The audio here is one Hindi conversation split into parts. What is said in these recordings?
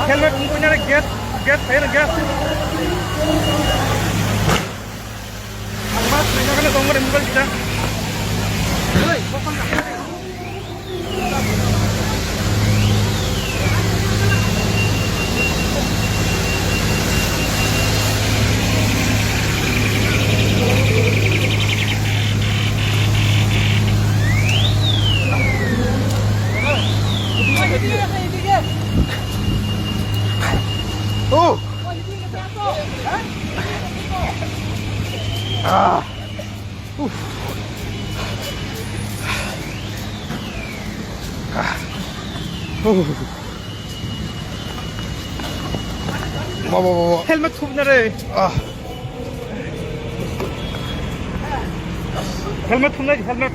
Helmet punya gas, saya gas. Mas, ini kan nomor yang kita. Hei, kok helmet punya deh. Helmet punya helmet.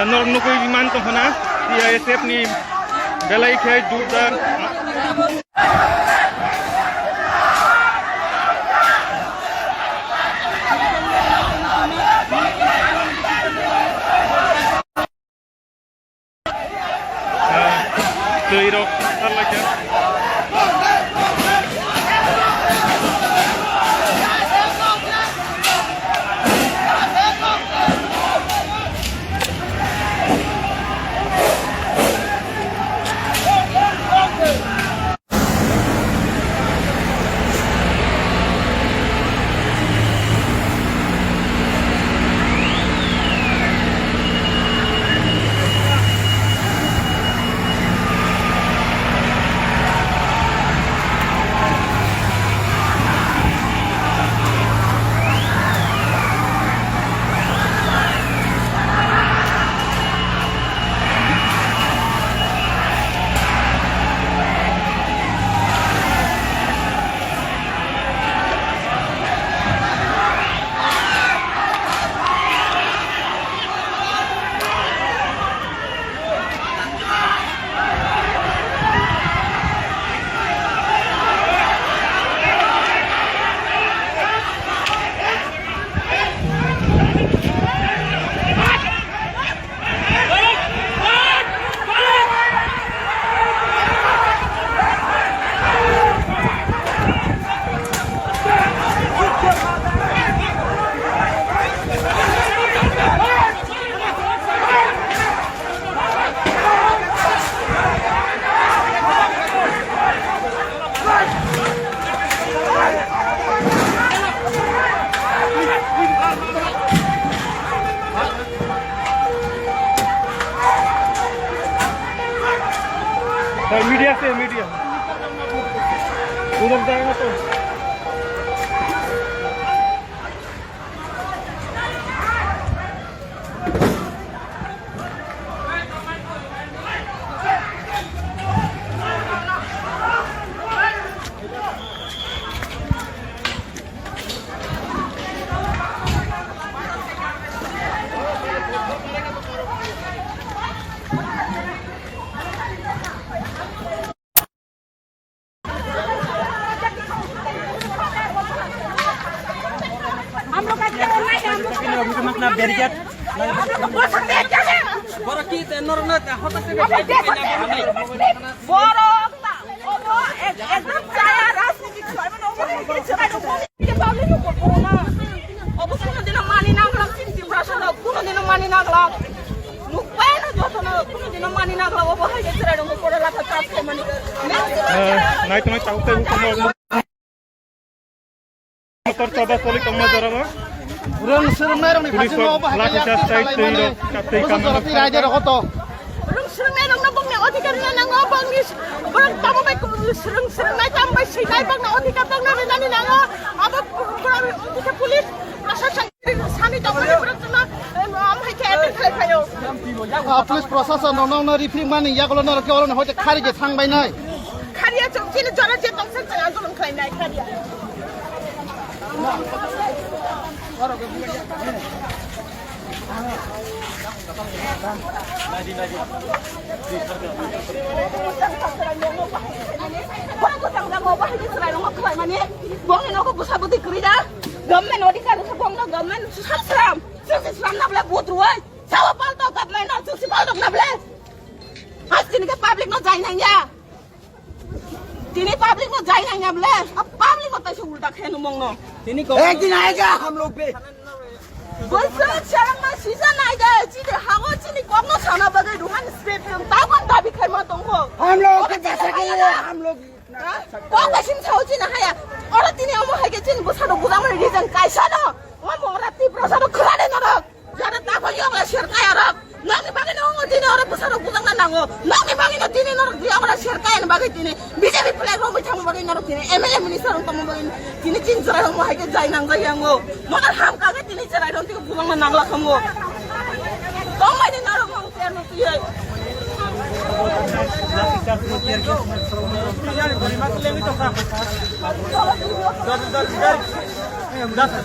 Nurnukoy liman to hana CISF ni belai khay judar Tuirok talaga media से मीडिया उधर जाएगा तो बैरिकेड बरो की नरन हतासे बरो एकदम चाया राजनीतिक छर्मन ओभर छराइनो के पाब्लिक को कोना अब कुन दिन मानि नागला सिन्ति प्रश्न कुन दिन मानि नागला मुक्पाइन जतन कुन दिन मानि नागला अब हाय छराइनो को कोडला त चापके मानि नाइ त चाउते मोटर चौबा सोली कम जरा Rung seremai rung ni kasih mau apa? Laku jastai tiro katai kamar. Raja rokoto. Rung seremai rung nabung ni oti kan nang ngobang ni. Rung tamu baik rung seremai tambah sinai bang na oti katang na nani nang apa oti ke polis asal sani tamu ni berarti na am hai ke etik khai phayo. Polis proses nong na rifring mana ya kalau nak kalau nak hoje khari je thang bai nai. Khariya chom chini jara je tong sang sang anjolong khai nai khariya. Bago tang na mo ba hindi sila nung maklay mani. Buang ino ko busa buti krida. Gamen odi ka sa buang na gamen susasram. Susasram na bla butruay. Sawa palto gamen na susi palto na bla. As din ka public no jain hanya. तिनी पब्लिक में जाई नहीं बोले अब पब्लिक में तैसे उल्टा खेलू मंगनो एक दिन आएगा हम लोग पे बस शरण में सीजन आएगा चीज़ हागो चीनी कम न छाना बगे रुहान स्प्रे फिल्म ताकन दाबी खाई मत तुमको हम लोग के जैसे के लिए हम लोग कौन कैसे छाऊची ना है और तिनी अमो है के चीन बुसा तो बुदा में रीजन कैसा ना वो मोरा ती प्रसाद खराडे ना रख जरा ताको योगा सरकार रख नंगे बागे ना वो तिनी और बुसा तो बुदा ना नांगो नंगे बागे ना तिनी ना दिया हमरा सरकार ना बागे तिनी बीजेपी फ्लैग रो मिठाम बागे ना तिनी एमएलए मिनिस्टर तम बागे तिनी चिन जरा हम है के जाई नांग जाई आंगो मगर हम कागे तिनी जरा रो तिको बुदा ना नांगला खमो कम माइने ना रो हम तेर no तिए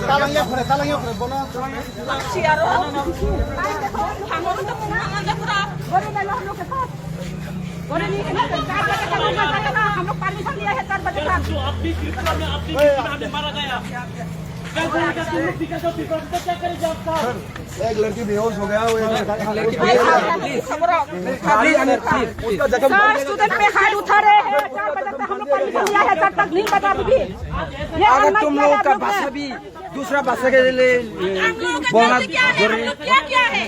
talangnya bono siaro hango to punga pura bore na हम लोग के पास bore नहीं है 4 बजे तक हम लोग परमिशन लिया है 4 बजे तक आपकी कृपा में आपकी हमें मारा गया एक लड़की बेहोश हो गया वो स्टूडेंट पे हाथ उठा रहे हैं 4 बजे तक हम लोग परमिशन लिया है 4 तक नहीं बता दीदी अगर तुम लोग का भाषा भी दूसरा भाषा के लिए बोलना जरूरी क्या है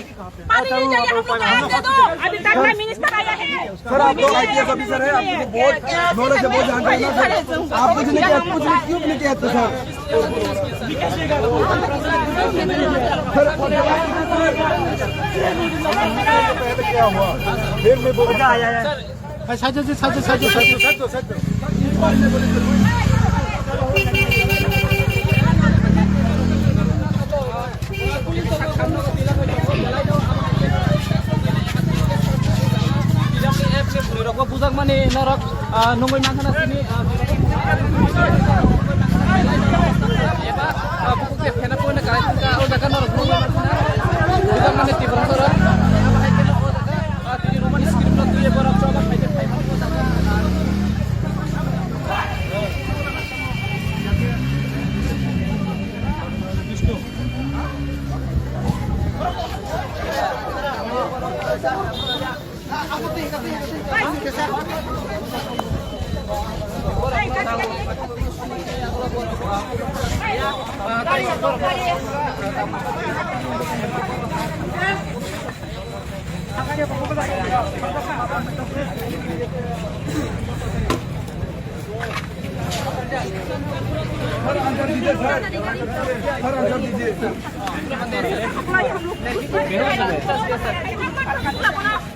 पानी नहीं चाहिए हम लोग को आग दे दो अभी तक का मिनिस्टर आया है सर आप लोग आईपीएस ऑफिसर है आपको बहुत नॉलेज है बहुत जानकारी है आप कुछ नहीं किया कुछ क्यों नहीं किया तो सर क्या हुआ फिर मैं बोल आया साजो budak mani narak nunggu makan sini buku tiap kena pun nak udah kan narak nunggu budak mani tiap orang orang di rumah ni skrim nak dia berapa coba kayak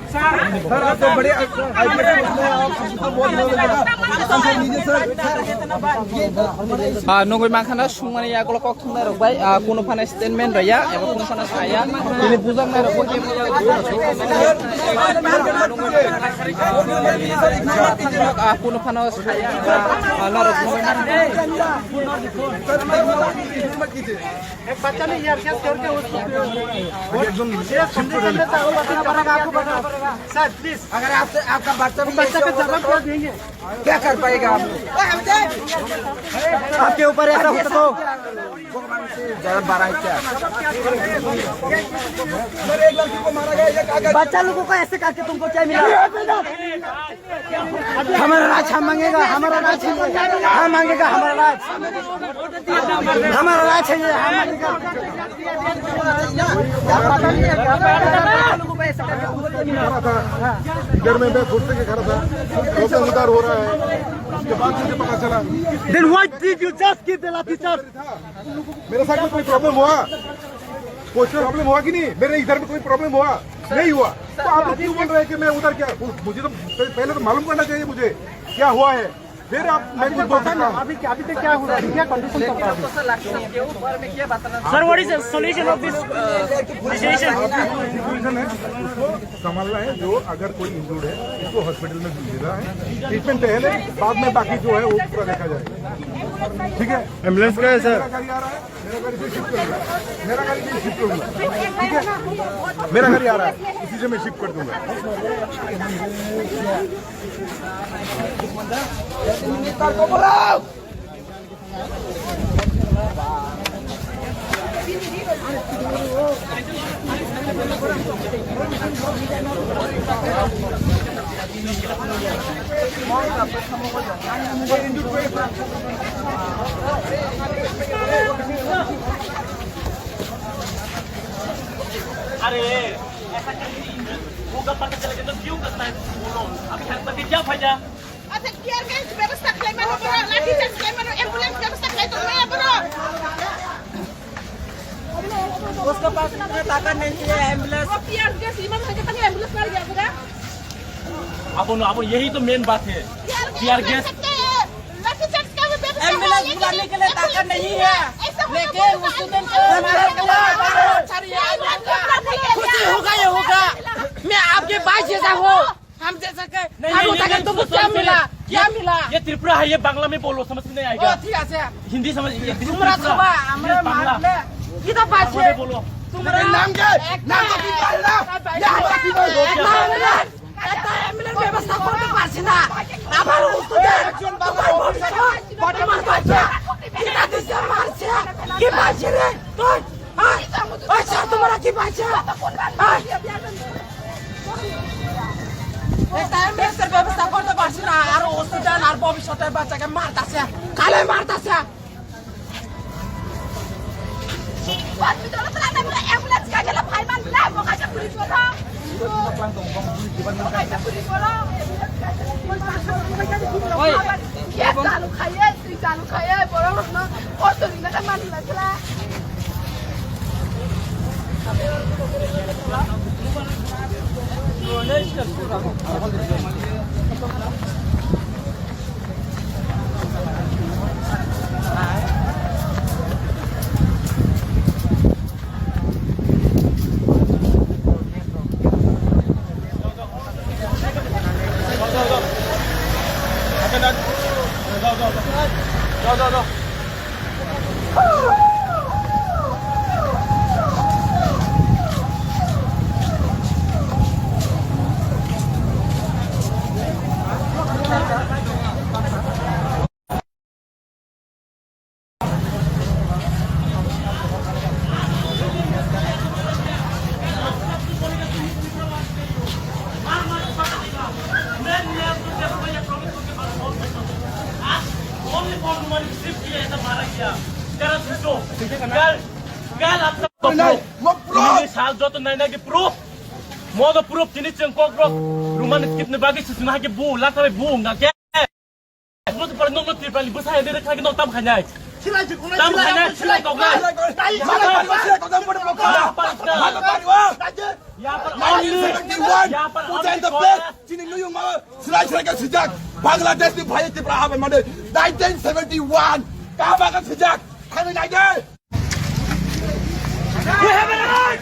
sir आप तो बड़े nunggu makan sungguh ya kalau kau tunda robai kuno panas statement raya ya kuno panas saya ini bujang na robai kuno panas saya na robai एक बच्चा ने यार क्या करके उसको सर प्लीज अगर आपका बच्चा भी बच्चा का जवाब क्या देंगे क्या कर पाएगा आप आपके ऊपर ऐसा होता तो ज्यादा बारह क्या बच्चा लोगों को ऐसे करके तुमको क्या मिला हमारा राज हम मांगेगा हमारा राज हम मांगेगा हमारा राज है ये हम मांगेगा इधर में मैं खुद से खड़ा था तो उतार हो रहा है उसके बाद मुझे पता चला Then why did you just give the lathi charge? मेरे साथ में कोई प्रॉब्लम हुआ कि नहीं मेरे इधर में कोई प्रॉब्लम हुआ नहीं हुआ तो आप क्यों बोल रहे हैं कि मैं उधर क्या मुझे तो पहले तो मालूम करना चाहिए मुझे क्या हुआ है फिर आप मैं कुछ बोलता ना अभी तक क्या हो रहा है क्या कंडीशन चल रहा है sir what is the solution of this situation situation है उसको संभालना है जो अगर कोई इंजर्ड है इसको हॉस्पिटल में भेजना है ट्रीटमेंट पहले बाद में बाकी जो है वो पूरा देखा जाएगा ठीक है एम्बुलेंस का है सर मेरा गाड़ी आ रहा है मेरा गाड़ी से शिफ्ट करूंगा मेरा गाड़ी से शिफ्ट करूंगा ठीक है मेरा गाड़ी आ रहा है इसी से मैं शिफ्ट कर दूंगा अरे ऐसा करके होगा पता चलेगा तो क्यों करता है बोलो अब छत्रपति क्या फायदा अच्छा क्या गैस व्यवस्था करे मानो बरो लाठी चार्ज करे मानो एम्बुलेंस व्यवस्था करे तो मैं बरो उसके पास ताकत नहीं है एम्बुलेंस पियर गैस इमान है कि एम्बुलेंस कर दिया बरा अब यही तो मेन बात है टीआर गैस लाठी चार्ज का व्यवस्था एम्बुलेंस बुलाने के लिए ताकत नहीं है लेकिन उस स्टूडेंट को मारने के लिए खुशी होगा ये होगा मैं आपके पास जैसा हो हम जैसा के नहीं, तुमको क्या मिला ये त्रिपुरा है ये बांग्ला में बोलो समझ में नहीं आएगा ठीक है हिंदी समझ ये तुमरा सुबह हमरा बांग्ला मारले किधर पास बांग्ला में बोलो तुम्हारा नाम क्या नाम तो কি করে না এটা এমএলএ ব্যবস্থা করতে পারছি না আবার একজন বাবা বর্তমান বাচ্চা কিটা দিছে মারছে কি বাজে রে তুই আচ্ছা তোমরা কি বাজে এটা এমএলএর ব্যবস্থা করতে পারছি না আর হসপিটাল আর ভবিষ্যতের বাচ্চাকে মারতাছে কালে মারতাছে हॉस्पिटल में लाने में एम्बुलेंस का गेला भाई मान ला मोका से पुलिस वाला मोका से पुलिस वाला ओए ये चालू खाए बड़ा ना और तो दिन का मान ला चला जाओ साल जो तो नहीं कि प्रूफ मोदो प्रूफ जिनिस जों कग्रो रुमान स्किपनि बागै सुना के बु लाथा बु ना के प्रूफ पर नो त्रिपाली बसाय दे रखा के नो तम खानाय तम खानाय सिलाय कग्रो यहाँ पर बांग्लादेश में भाई त्रिपुरा में 1971 कहाँ बागा सजाक हमें नहीं दे We have a right!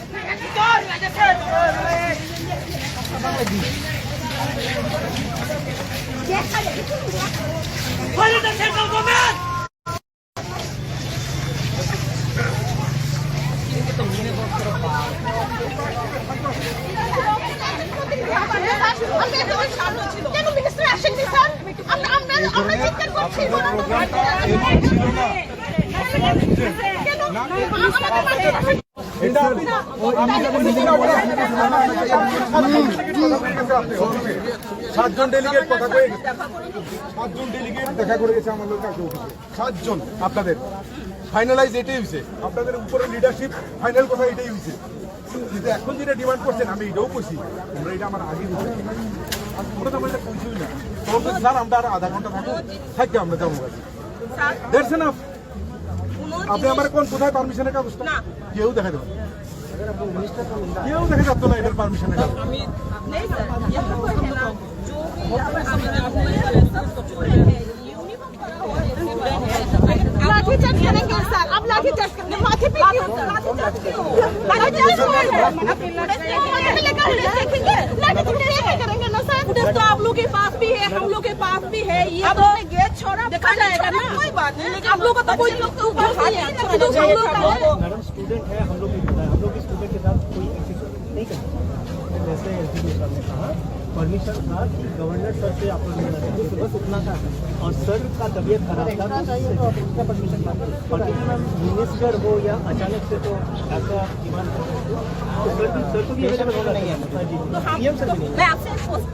What is the central government? কেন মিনিস্টার আসেননি স্যার আমরা চিৎকার করছি সাতজন ডেলিগেট কথা কয়ে গেছে সাতজন ডেলিগেট দেখা করে গেছে আমার লোকের অফিসে সাতজন আপনাদের ফাইনালাইজ এটাই হয়েছে আপনাদের উপরে লিডারশিপ ফাইনাল কথা এটাই হয়েছে কিন্তু এখন যেটা ডিমান্ড করছেন আমি এটাও করছি তোমরা এটা আমার আগে দিতে আমরা তো এটা কিছুই না তবে স্যার আমরা আর আধা ঘন্টা থাকবো থাকতে আমরা যাবো দ্যাটস এনাফ আপনি আমার কোথায় পারমিশনের কাগজটা কেউ দেখা দেবেন কেউ দেখা যাচ্ছ না এটার পারমিশনের কাগজ नहीं सर यहाँ पर है ना जो लाठी चार्ज करेंगे सर अब लाठी चार्ज करने माथे पे क्यों लाठी चार्ज करेंगे ना सर तो आप लोग के पास भी है हम लोग के पास भी है ये तो गेट छोड़ा देखा जाएगा ना कोई बात नहीं लेकिन आप लोग का तो कोई लोग तो ऊपर है मैडम स्टूडेंट है हम लोग भी पता है हम लोग स्टूडेंट के साथ कोई एक्सेस नहीं करते जैसे एसडीओ साहब ने कहा परमिशन था कि गवर्नर सर से आप लोग मिलना चाहिए, तो बस उतना था। और सर का तबीयत खराब था तो परमिशन था। बाकी मैम मिनिस्टर हो या अचानक से तो ऐसा डिमांड कर सकते हो, तो सर को भी अवेलेबल होना नहीं है। जी पीएम सर भी नहीं। मैं आपसे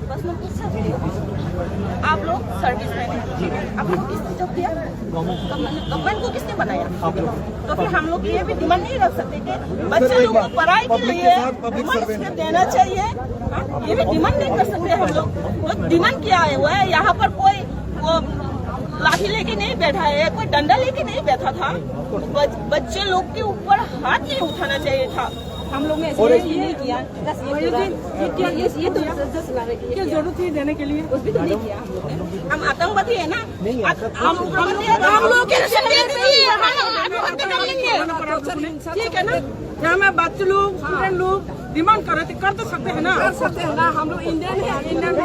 प्रश्न पूछ सकती हूँ? आप लोग सर्विस में हैं, आप लोग किसने जब दिया? गवर्नमेंट को किसने बनाया? आप लोग तो फिर हम लोग ये भी डिमांड नहीं रख सकते कि बच्चे लोग को पढ़ाई के लिए डिमांड देना चाहिए? ये भी डिमांड नहीं कर सकते हम लोग। तो डिमांड क्या है? वो है यहाँ पर कोई वो लाठी लेके नहीं बैठा है, कोई डंडा लेके नहीं बैठा था। बच्चे लोग के ऊपर हाथ नहीं उठाना चाहिए था। हम लोग ने ऐसे नहीं किया। क्या जरूरत थी देने के लिए? कुछ भी तो नहीं किया हम लोग ने। हम आतंकवादी है ना? हम लोग ठीक है ना? यहाँ में बच्चे लोग स्टूडेंट लोग डिमांड कर रहे थे, कर तो सकते हैं ना? कर सकते हैं ना। हम लोग इंडियन है, इंडियन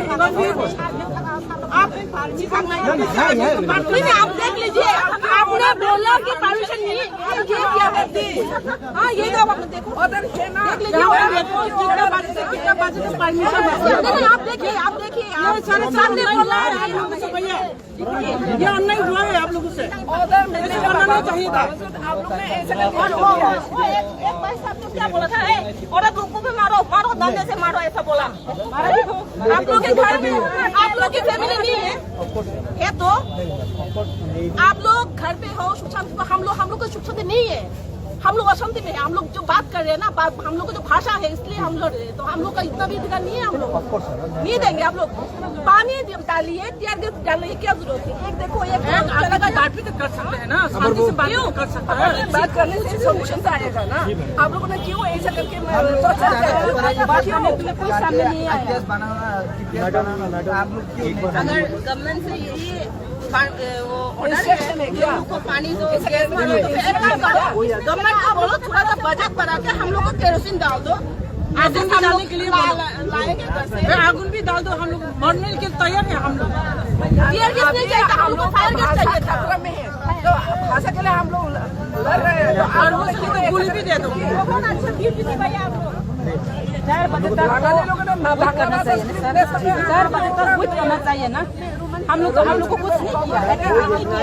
आप देख लीजिए। आपने बोला कि परमिशन नहीं, ये क्या है? हाँ ये तो आप देखो, देख लीजिए कितना बजे से परमिशन है। आप देखिए सामने बोला है आप लोगों से, भैया ये अन्याय हुआ है आप लोगों से, ऑर्डर नहीं चाहिए था। आप लोग ने ऐसा एक भाई साहब ने क्या बोला था? औरत लोग को भी मारो, मारो डंडे से मारो, ऐसा बोला। आप लोग के घर में, आप लोग की फैमिली नहीं है तो आप लोग घर पे हो सुख शांति। हम लोग को सुख शांति नहीं है, हम लोग अशांति में है। हम लोग जो बात कर रहे हैं ना, हम लोग को जो भाषा है इसलिए हम लोग, तो हम लोग का इतना भी अधिकार नहीं है। हम लोग नहीं देंगे। आप लोग पानी डालिए, टीयर गैस डालिए, क्या जरूरत है? एक देखो एक बात भी तो कर सकते हैं ना, शांति से बात कर सकते हैं। बात करने से सोल्यूशन आएगा ना। आप लोगों ने क्यों ऐसा करके सोचा? कोई सामने नहीं आया। अगर गवर्नमेंट से यही वो ऑर्डर है लोगों को पानी दो, गवर्नमेंट को बोलो थोड़ा सा बजट बढ़ा के हम लोग को केरोसिन डाल दो, आगुन भी डालने के लिए आगुन भी डाल दो। हम लोग मरने के तैयार है। हम लोग टीयर गैस नहीं चाहिए, हम लोग फायर गैस चाहिए था। में है तो भाषा के लिए हम लोग लड़ रहे हैं, और वो गोली भी दे दो। बहुत अच्छा ड्यूटी थी भैया। आप लोग 4 बजे तक करना चाहिए ना सर, 4 बजे तक कुछ करना चाहिए ना। हम लोग को कुछ नहीं किया।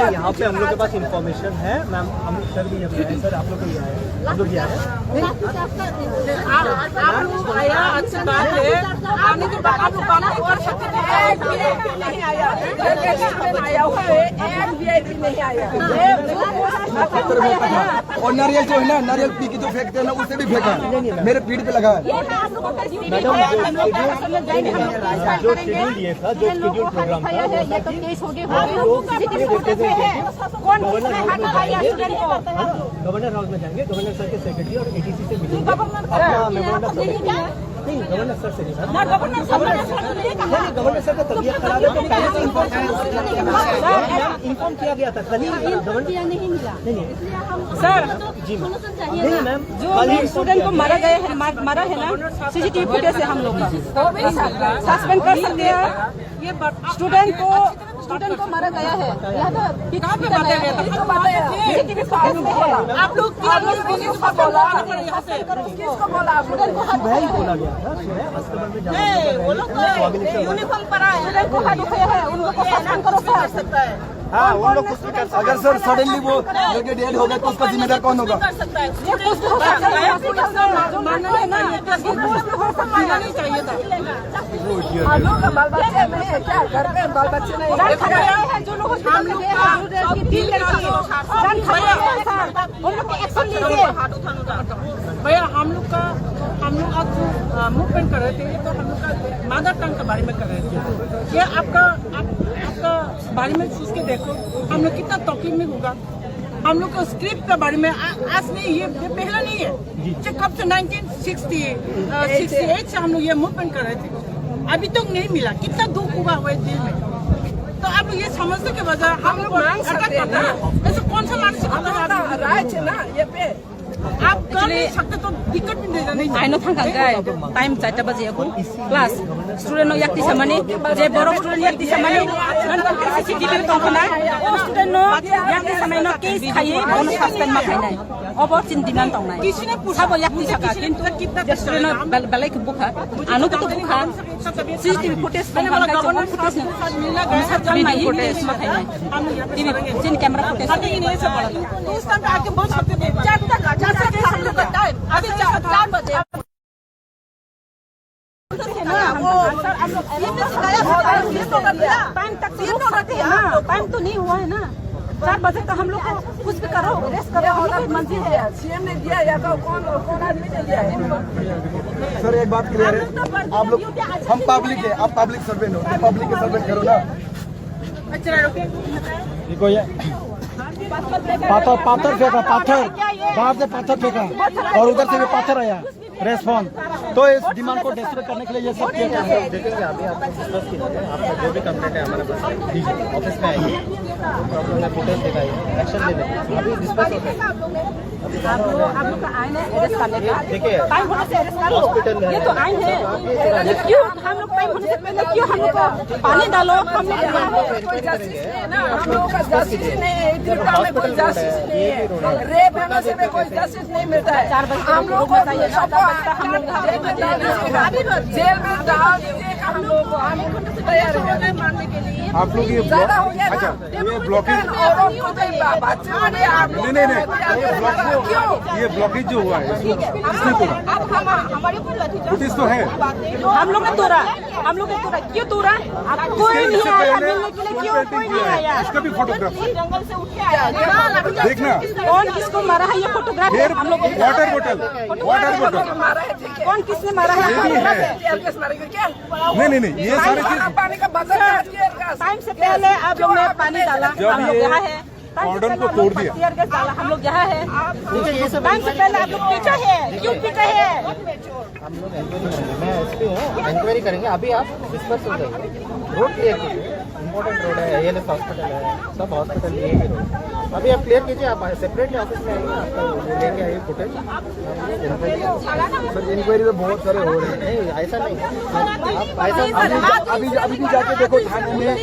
यहाँ पे हम लोग के पास इंफॉर्मेशन है मैम, हम सर भी है सर, आप लोग को आया है, हम लोग आया है। आप लोग आया, अच्छी बात है। आने के बाद आप लोग बात कर सकते हैं। नहीं आया, आया हुआ है, VIP नहीं आया। और नारियल जो है ना, नारियल पी के जो फेंकते हैं ना, उसे भी फेंका, मेरे पीठ पे लगा। मैडम जो शेड्यूल ये था, जो शेड्यूल प्रोग्राम था, ये तो केस हो गए गवर्नर हाउस में जाएंगे, गवर्नर सर के सेक्रेटरी और ATC से मिलेंगे। अपना मेमोरेंडम नहीं, गवर्नर सर से नहीं सर, गवर्नर सर का तबीयत खराब है तो पहले से इन्फॉर्म किया गया था। कल ही गवर्नर नहीं मिला। नहीं सर जी मैम, नहीं मैम, जो स्टूडेंट को मारा गया है, मारा है ना, CCTV फुटेज है हम लोग का, सस्पेंड कर सकते हैं। ये स्टूडेंट को मारा गया है। आप लोग किसको बोला? बोला गया था वो लोग यूनिफॉर्म पर आए, उनको हाथ उठाया है, उनको सस्पेंड करो कर सकता है। हाँ, उन लोग कुछ भी कर सकते। अगर सर सडनली वो लेके डेड हो गए तो उसका जिम्मेदार कौन होगा? कर सकता है। बाल बच्चे नहीं है क्या? घर पे बाल बच्चे नहीं है जो लोग भैया हम लोग आज मूवमेंट कर रहे थे, तो हम लोग का मदर टंग के बारे में कर रहे थे। ये आपका बारे में सोच के देखो, हम लोग कितना तकलीफ में होगा। हम लोग को स्क्रिप्ट के बारे में आज नहीं, ये पहला नहीं है, कब से 1968 से हम लोग ये मूवमेंट कर रहे थे, अभी तक नहीं मिला। कितना दुख हुआ हुआ दिल में। तो अब ये समझने के वजह हम लोग ऐसे कौन सा मानसिक राय है ना ये पे आप कर नहीं सकते तो दिक्कत भी नहीं। आइनो थांगा गाय टाइम 4 बजे अपन क्लास स्टूडेंट नो yakti samani je borok student yakti samani nan kan CCTV tongkana o student no yakti samai no case khai bono suspend ma khai nai ओबर चिन डिमांड तंगनाय किसने पूछा? साबो याक्ति मुझे सका किसी ने किंतु पूछा कितना रेस्टोरेंट बेलाय के बुखा आनु को तो बुखा सीसीटीवी फुटेज मैंने बोला गवर्नर फुटेज साहब के साथ मिलना गया था, जब वीडियो नहीं फुटेज मिले। मथाय हम टीवी जिन कैमरा फुटेज अभी इन्हीं से पढ़ा था। तो उस टाइम पे आके बोल सकते थे 4 बजे हम लोग का टाइम अभी 4 बजे टाइम तो नहीं हुआ है ना 4 बजे तक हम लोग को कुछ भी करो रेस्ट करो हम लोग मंजिल है सीएम ने दिया या कौन आदमी ने दिया है? सर एक बात क्लियर है, आप लोग हम पब्लिक है, आप पब्लिक सर्वेंट हो, पब्लिक के सर्वेंट करो ना। देखो ये पाथर फेंका, पाथर बाहर से पाथर फेंका और उधर से भी पाथर आया रेस्पॉन्स, तो इस डिमांड को डिस्ट्रैक्ट करने के लिए ये सब किया गया है। देखेंगे अभी आप डिस्कस कीजिए, आपका जो भी कंप्लेंट है हमारे पास दीजिए, ऑफिस में आइए, प्रॉब्लम है फुटेज दिखाइए, एक्शन ले लेंगे। अभी डिस्कस होता है, आप लोग का आइन है अरेस्ट करने का देखिए टाइम होने से अरेस्ट करो हॉस्पिटल ये तो आइन है ये क्यों हम लोग टाइम होने से पहले क्यों हम लोग को पानी डालो हम लोग कोई जस्टिस नहीं है ना, हम लोगों का जस्टिस नहीं है, दुर्गा में कोई जस्टिस नहीं है, रेप होने से भी कोई जस्टिस नहीं मिलता है। 4 बजे हम लोग को हम लोग जेल में डाल दीजिएगा, हम लोग को हम तैयार हो गए मारने के लिए। आप लोग ये ज्यादा हो गया अच्छा ना, ये ब्लॉकेज औरों को तो बच्चे ने आप लोग नहीं क्यों ये ब्लॉकेज जो हुआ है इसको किसने तोड़ा? हमारे ऊपर लाठी नोटिस तो है, हम लोग ने तोड़ा क्यों तोड़ा कोई नहीं आया मिलने के लिए क्यों कोई नहीं आया इसका भी फोटोग्राफ जंगल से उठ के आया देखना। कौन किसको मारा है ये फोटोग्राफ फिर हम लोग वाटर बोतल मारा है, ठीक है। कौन किसने मारा है ये भी है। टीआरपीएस मारेंगे क्या? नहीं ये सारी चीज पानी का बदल टाइम से पहले आप लोग ने पानी डाला जब हम लोग ये यहाँ है ऑर्डर को तोड़ दिया। टीयर गैस डाला हम लोग यहाँ है टाइम से पहले आप लोग पीछे है क्यों पीछे है हम लोग इंक्वायरी करेंगे, मैं एसपी हूँ, इंक्वायरी करेंगे। अभी आप डिस्कस हो जाइए, रोड क्लियर कीजिए, इम्पोर्टेंट रोड है, ALS हॉस्पिटल है, सब हॉस्पिटल ये भी रोड। अभी आप क्लियर कीजिए, आप सेपरेटली ऑफिस में आइए, आपका लेके आइए फुटेज। सर इंक्वायरी तो बहुत सारे हो रहे हैं, नहीं ऐसा नहीं, आप ऐसा अभी भी जाके देखो थाने में,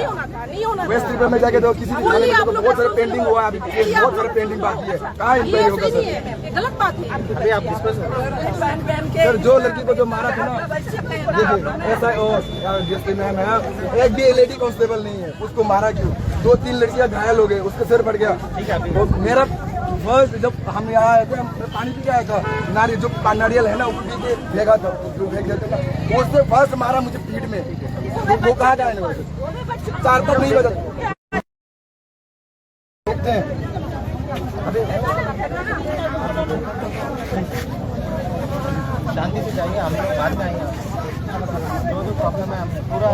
वेस्ट रिवर में जाके देखो, किसी भी थाने में देखो, बहुत सारे पेंडिंग हुआ है, अभी बहुत सारे पेंडिंग बाकी है, कहाँ इंक्वायरी होगा सर? गलत बात है। अभी आप डिस्कस सर जो लड़की को जो मारा था ना, देखिए ऐसा जिसके नाम है, एक भी लेडी कांस्टेबल नहीं है, उसको मारा क्यों? 2-3 लड़कियां घायल हो गए, उसका सिर फट गया। तो मेरा फर्स्ट जब हम यहाँ आए थे, हम पानी पी के आया था, नारियल जो नारियल है ना वो पी के फेंका था, जो फेंक देते ना, उससे फर्स्ट मारा मुझे पीठ में। वो कहाँ गए हैं? 4 तक नहीं बजा देखते हैं। शांति से जाइए, हम लोग बाद में आएंगे। जो प्रॉब्लम है हम पूरा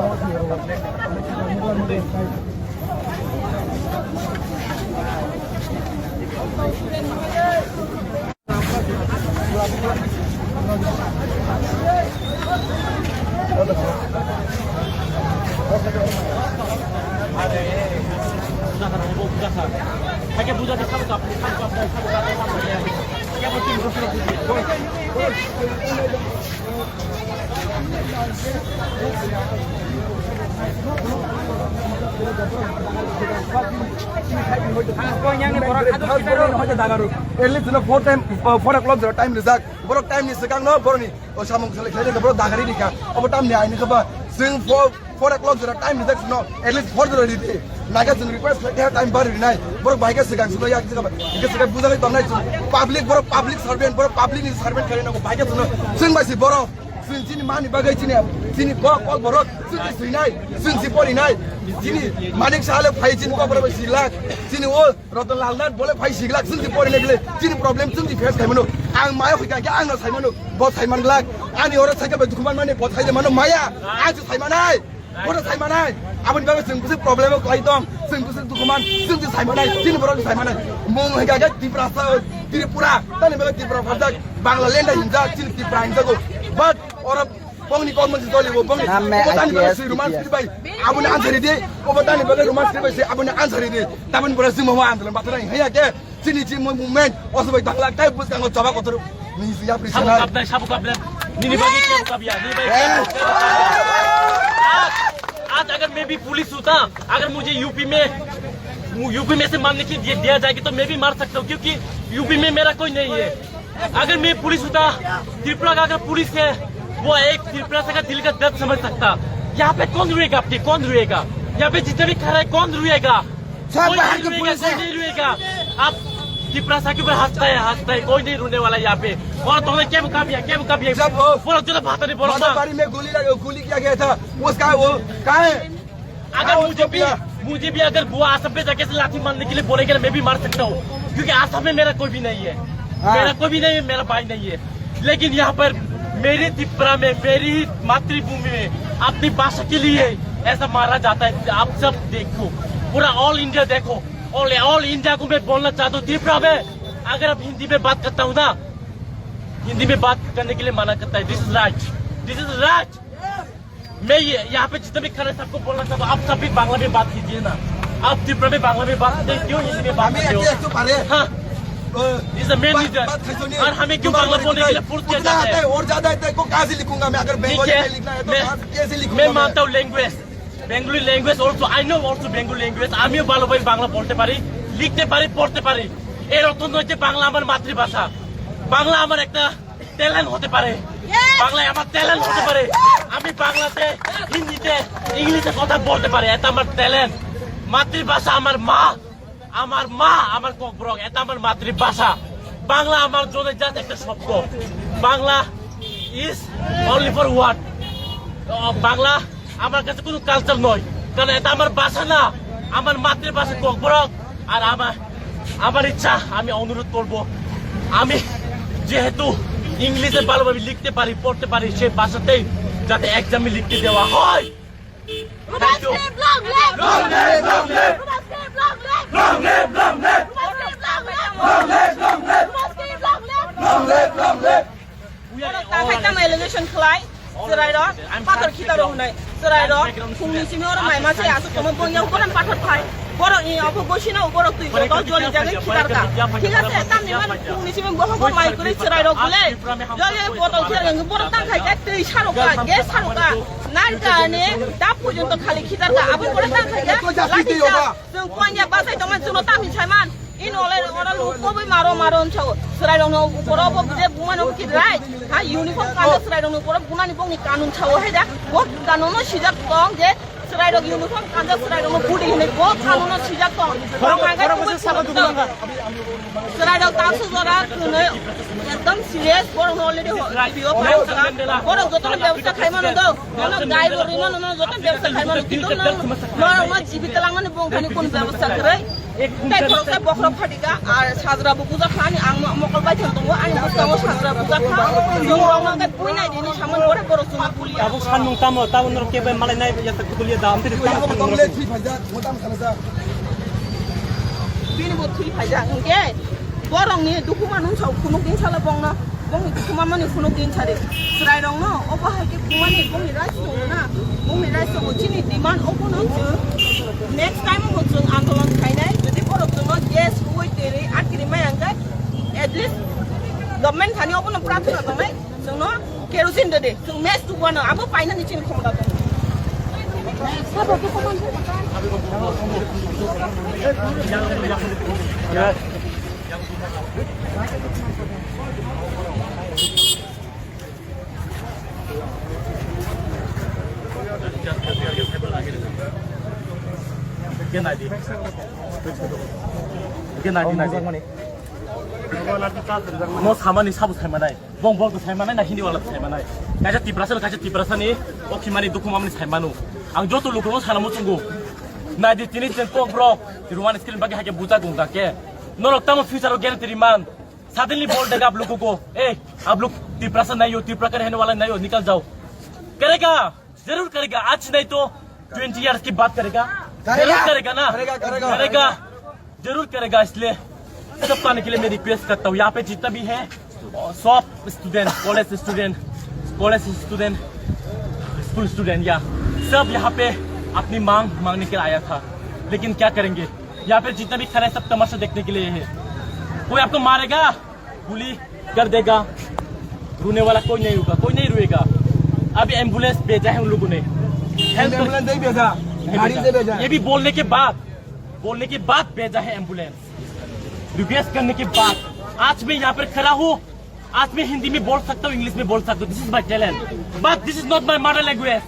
자기 부자들 사고 앞에 एटलिस्ट 4 o'clock टाइम रिजाक बरक टाइम नि सिगां न बरनि ओ सामं खले खले बरक दागारि निका अब टाइम नि आइनि खबा जों 4 o'clock टाइम रिजाक न एटलिस्ट 4 रिदि नागा जों रिक्वेस्ट खालामो टाइम बार रिनाय बरक बाइका सिगां सुनो या खबा इके सिगां बुजालै तमनाय पब्लिक बरक पब्लिक सर्वेन्ट बरक पब्लिक नि सर्वेन्ट खालामनांगौ बाइका सुनो जों बासि बरक जों जिनि मानि बागै जिनि बरक बरक जों सिनाय जों सि परिनाय जिनि मानिक साले फाइ जिनि बरक सिगलाक जिनि ओ रतनलाल नाथ बोले फाइ सिगलाक जों सि परिनाय बिले जिनि प्रब्लेम जों फेस खालामनो आं माया फैगा के आंनो साइमनो बत साइमानग्लाक आंनि अरा साइका बे दुखुमान माने बत साइदे मानो माया आं साइमानाय बत साइमानाय आबनि बागै जों कुछ प्रब्लेम खाइ दं जों कुछ दुखुमान जों साइमानाय जिनि बरक साइमानाय मुं हैगा के त्रिपुरा तनि बागै त्रिपुरा फारजाक बांग्लालैंड हिंजा जिनि त्रिपुरा हिंजाको बट और पंगनी कॉमन से तोले वो पंगनी ओबतानी बगे से रोमांस क्रिबाई आबुने आन्सर दे ओबतानी बगे रोमांस क्रिबाई से आबुने आन्सर दे ताबन बरा सिम हो आन्दोलन बाथरा हैया के चिनि चि मुभमेन्ट असबै दाखला टाइप बुसकांगो जबा कतरु नि सिया प्रिसना साबु काबला निनी बागी के काबिया निनी बागी आज अगर मैं भी पुलिस होता, अगर मुझे यूपी में से मारने की दिया जाएगी तो मैं भी मार सकता हूँ, क्योंकि यूपी में मेरा कोई नहीं है। अगर मैं पुलिस होता, त्रिपुरा का अगर पुलिस है, वो एक त्रिपुरा का दिल का दर्द समझ सकता। यहाँ पे कौन रुएगा आपके, कौन रुएगा? यहाँ पे जितने भी खड़ा है कौन रुएगा? कोई नहीं रुएगा। आप त्रिपुरा के ऊपर हंसता है, कोई नहीं रोने वाला यहाँ पे। और तुमने क्या मुकाबिया बोलो जो बात नहीं बोलो। मादाबारी में गोली किया गया था, उसका वो कहाँ है? अगर मुझे भी अगर बुआ आसम पे जाके लाठी मारने के लिए बोलेंगे ना, मैं भी मार सकता हूँ, क्योंकि आसम में मेरा कोई भी नहीं है। मेरा कोई भी नहीं है, मेरा भाई नहीं है। लेकिन यहाँ पर मेरी त्रिपुरा में, मेरी मातृभूमि में अपनी भाषा के लिए ऐसा मारा जाता है। आप सब देखो, पूरा ऑल इंडिया देखो, ऑल इंडिया को मैं बोलना चाहता हूँ, त्रिपुरा में अगर आप हिंदी में बात करता हूँ ना, हिंदी में बात करने के लिए मना करता है। This is right. मैं यहाँ पे जितने भी खड़े सबको बोलना चाहता हूँ, आप सभी बांग्ला में बात कीजिए ना। आप त्रिपुरा में बांग्ला में बात करते क्यों हिंदी में बात करते हो? हाँ, इज द मेन रीजन। और हमें क्यों बांग्ला बोलने के लिए फोर्स किया जाता है? और ज्यादा है तो कहाँ से लिखूंगा मैं? अगर बंगाली में लिखना है तो कैसे लिखूंगा? मैं मानता हूँ language, Bengali language also I know also Bengali language. আমিও ভালোভাবে বাংলা বলতে পারি, লিখতে পারি, পড়তে পারি। এর অর্থ নয় যে বাংলা আমার মাতৃভাষা। বাংলা আমার একটা ট্যালেন্ট হতে পারে, বাংলায় আমার ট্যালেন্ট হতে পারে। আমি বাংলাতে, হিন্দিতে, ইংলিশে কথা বলতে পারি, এটা আমার ট্যালেন্ট। মাতৃভাষা আমার মা, আমার ককবরক, এটা আমার মাতৃভাষা। বাংলা আমার জন্য জাস্ট একটা শব্দ। Bangla is only for word. Bangla আমার কাছে কোনো কালচার নয়, কারণ এটা আমার ভাষা না, আমার মাতৃভাষা ককবরক। আর আমার ইচ্ছা, আমি অনুরোধ করব, আমি যেহেতু ইংলিশে ভালোভাবে লিখতে পারি, পড়তে পারি, সেই ভাষাতেই যাতে এক্সামে লিখতে দেওয়া হয়। Serai đó, pator kita dong này. Serai đó, kung sini orang mai masih asuk kamu punya ukuran pator pai. Borok ini apa bosina borok tu itu tahu jual jaga kita ka. Kita se tam ni mana kung sini borok mai kuri serai đó kule. Jadi botol kita yang borok tang kai kat teri saruka, gas saruka. Naga ni dapu junto kali kita ka. Apa borok tang kai ya? Lagi ya. Sungguhnya bahasa itu macam mana tahu Caiman. Ini oleh orang lupa be maro cau. Serai dong no borok apa dia bukan orang kita right. Ha uniform kalau serai dong no borok bukan ni bong ni kanun cau aja. Bot kanun no sijak tong je. Serai dong uniform kalau serai dong no budi ini bot kanun no sijak tong. Orang mereka tu serai dong tahu seorang kena एकदम serius borok already video borok joto na ব্যবসা খাই mano do ono gai ro ri mano joto ব্যবসা খাই mano কিন্তু না ma জীবিত langmani bongkhani kon ব্যবসা krai tai borok sa bokrok phadiga ar sajra bu puja khani ang mokol bai thang tongo ani bustango sajra puja kha jong rong ma kai puinai dini saman gore borok suma pulia अब सानू तामो तावन रो के मलाई नाय या तक कुलिया दाम तिर कमले थी फजा मोटा मसाला bini bo thui phaja ngke borong ni dukuma nun chau kunuk din sala bong na bong ni dukuma mani kunuk din chare srai rong no obo ha ke kuma ni bong ni rice no na bong ni rice ko chini demand obo no next time mo chung andolon khai nai jodi borok chung yes oi tere akiri mai angka at least government khani obo no prathna tomai chung no kerosene de chung mes tu bana abo paina ni chin khomda to No samani sabu saimanai, bong bong tu saimanai na hindi wala saimanai. Kaja tiprasan ni, okimani dukumamni saimanu. Ang joto lukuno salamu tunggu. Na di tini cengkok brok, di rumah skrin bagi hake buta gungga ke. Nolok tamu future ro guarantee man. Suddenly बोल देगा आप लोगों को, आप लोग तिप्रासन नहीं हो, तिप्रा का रहने वाला नहीं हो, निकल जाओ। करेगा, जरूर करेगा। आज नहीं तो 20 years की बात करेगा, जरूर करेगा ना, करेगा, जरूर करेगा। इसलिए सब पाने के लिए मैं रिक्वेस्ट करता हूँ, यहाँ पे जितना भी है, सब student, college student, school student या सब यहाँ पे अपनी मांग मांगने के लिए आया था। लेकिन क्या करेंगे, यहाँ पे जितना भी खड़ा है सब तमाशा देखने के लिए है। कोई आपको मारेगा, गोली कर देगा, रोने वाला कोई नहीं होगा, कोई नहीं रोएगा। अभी एम्बुलेंस भेजा है उन लोगों ने, एम्बुलेंस नहीं भेजा, गाड़ी से भेजा। ये भी बोलने के बाद भेजा है एम्बुलेंस, रिक्वेस्ट करने के बाद आज मैं यहाँ पर खड़ा हूँ, आज मैं हिंदी में बोल सकता हूँ, इंग्लिश में बोल सकता हूँ, this is my talent, but this is not my mother language,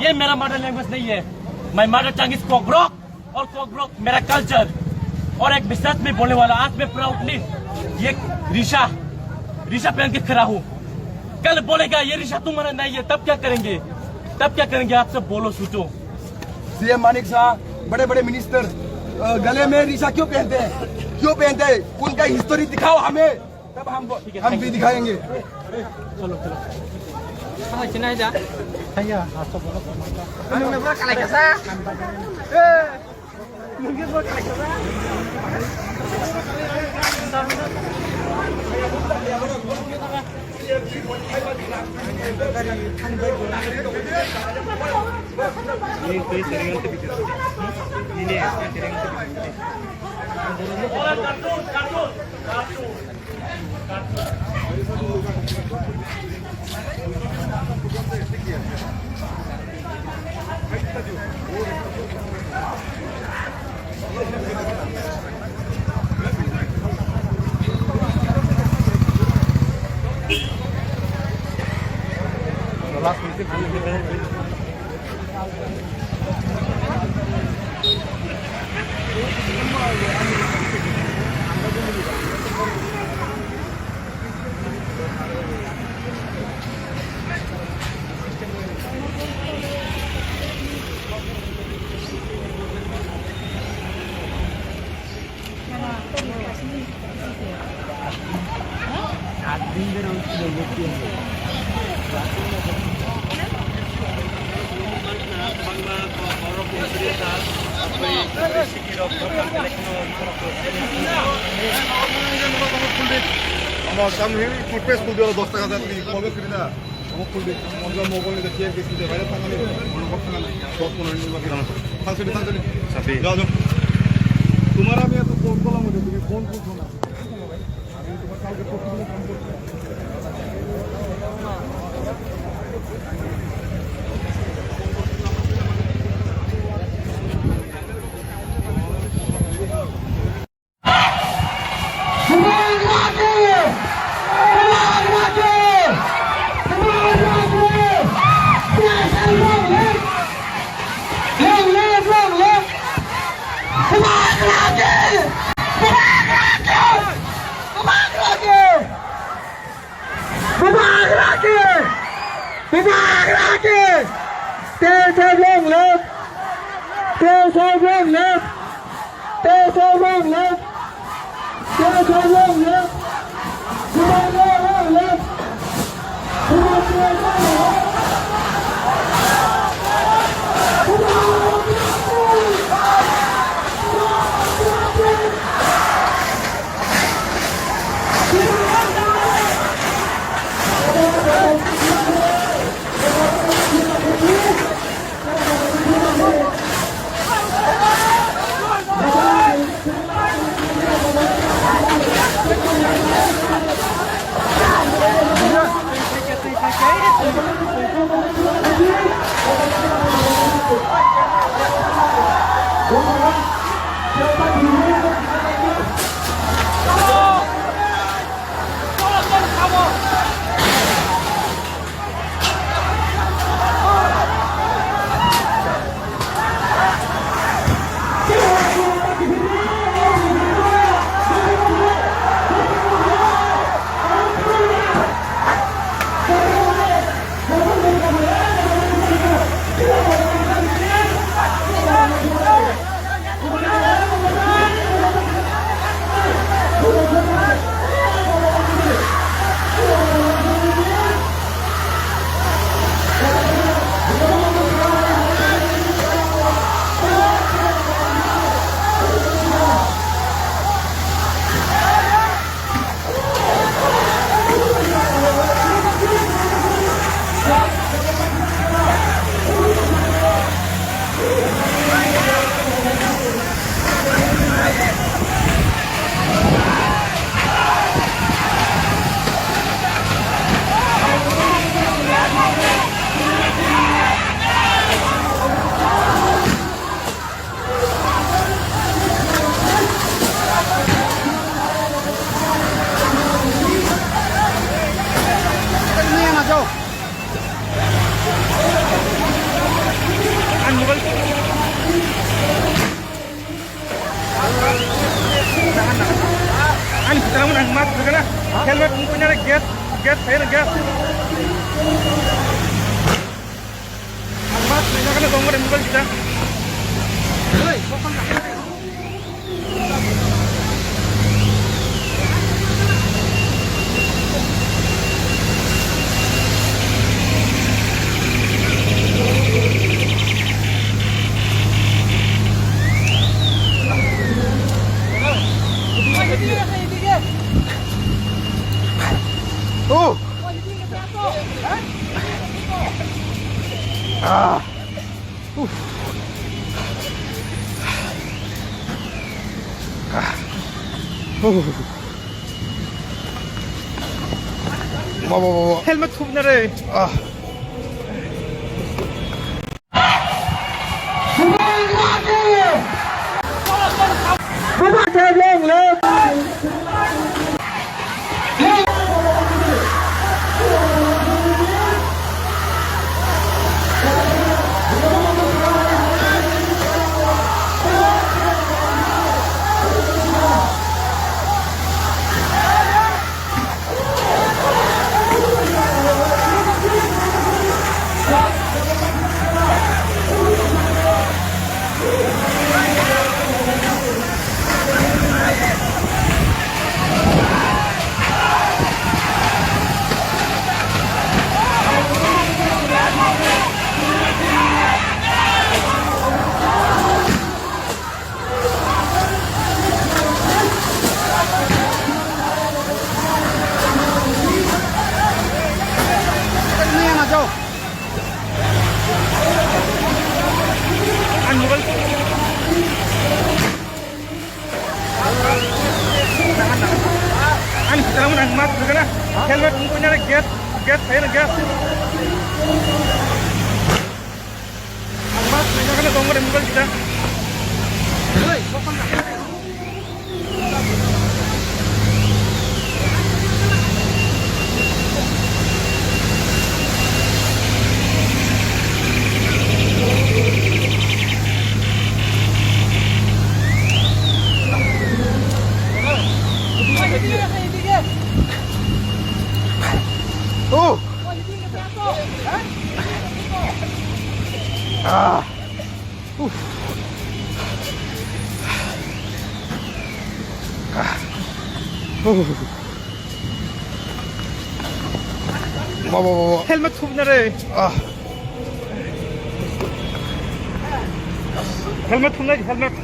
ये मेरा मदर लैंग्वेज नहीं है। माई मदर टंग इज कोकब्रोक, और कोकब्रोक मेरा कल्चर। और एक बिजनेस में बोलने वाला, आज मैं प्राउडली ये रिशा पहन के खड़ा हूँ। कल बोलेगा ये रिशा तुम्हारा नहीं है, तब क्या करेंगे? आप सब बोलो, सोचो। सीएम मानिक शाह, बड़े बड़े मिनिस्टर गले में रिशा क्यों पहनते हैं? उनका हिस्टोरी दिखाओ हमें, तब हम भी दिखाएंगे। আমার সামনে ফুটপেস খুল দিও 10 টাকা দিয়ে কবে করি না আমার খুল দিই আমরা মোবাইল নিয়ে চেক দিছি যে বাইরে থাকা নেই কোনো কথা না 10 15 মিনিট বাকি রাখো ফাংশন সাথে যাও যাও তোমার আমি এত ফোন করলাম তুমি ফোন করছো না আমি তোমার কালকে প্রতিদিন ফোন করছি An mobile. An sekarang menang mat, sekarang helmet punya gas, saya gas. Mat, ini kan dongkar mobile kita. Oh. Ah. Helmet punya deh. An mobile. An sekarang menang mat, sekarang helmet punya gas, saya gas. Mat, ini kan dongkar mobile kita. Oh. Ah. Helmet punya deh. Helmet punya helmet.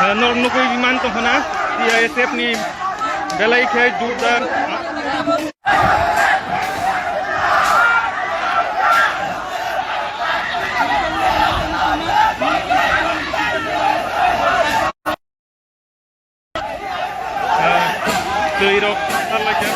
nukui wiman tongkhana CISF ni belai khai jordar Tyrok talaga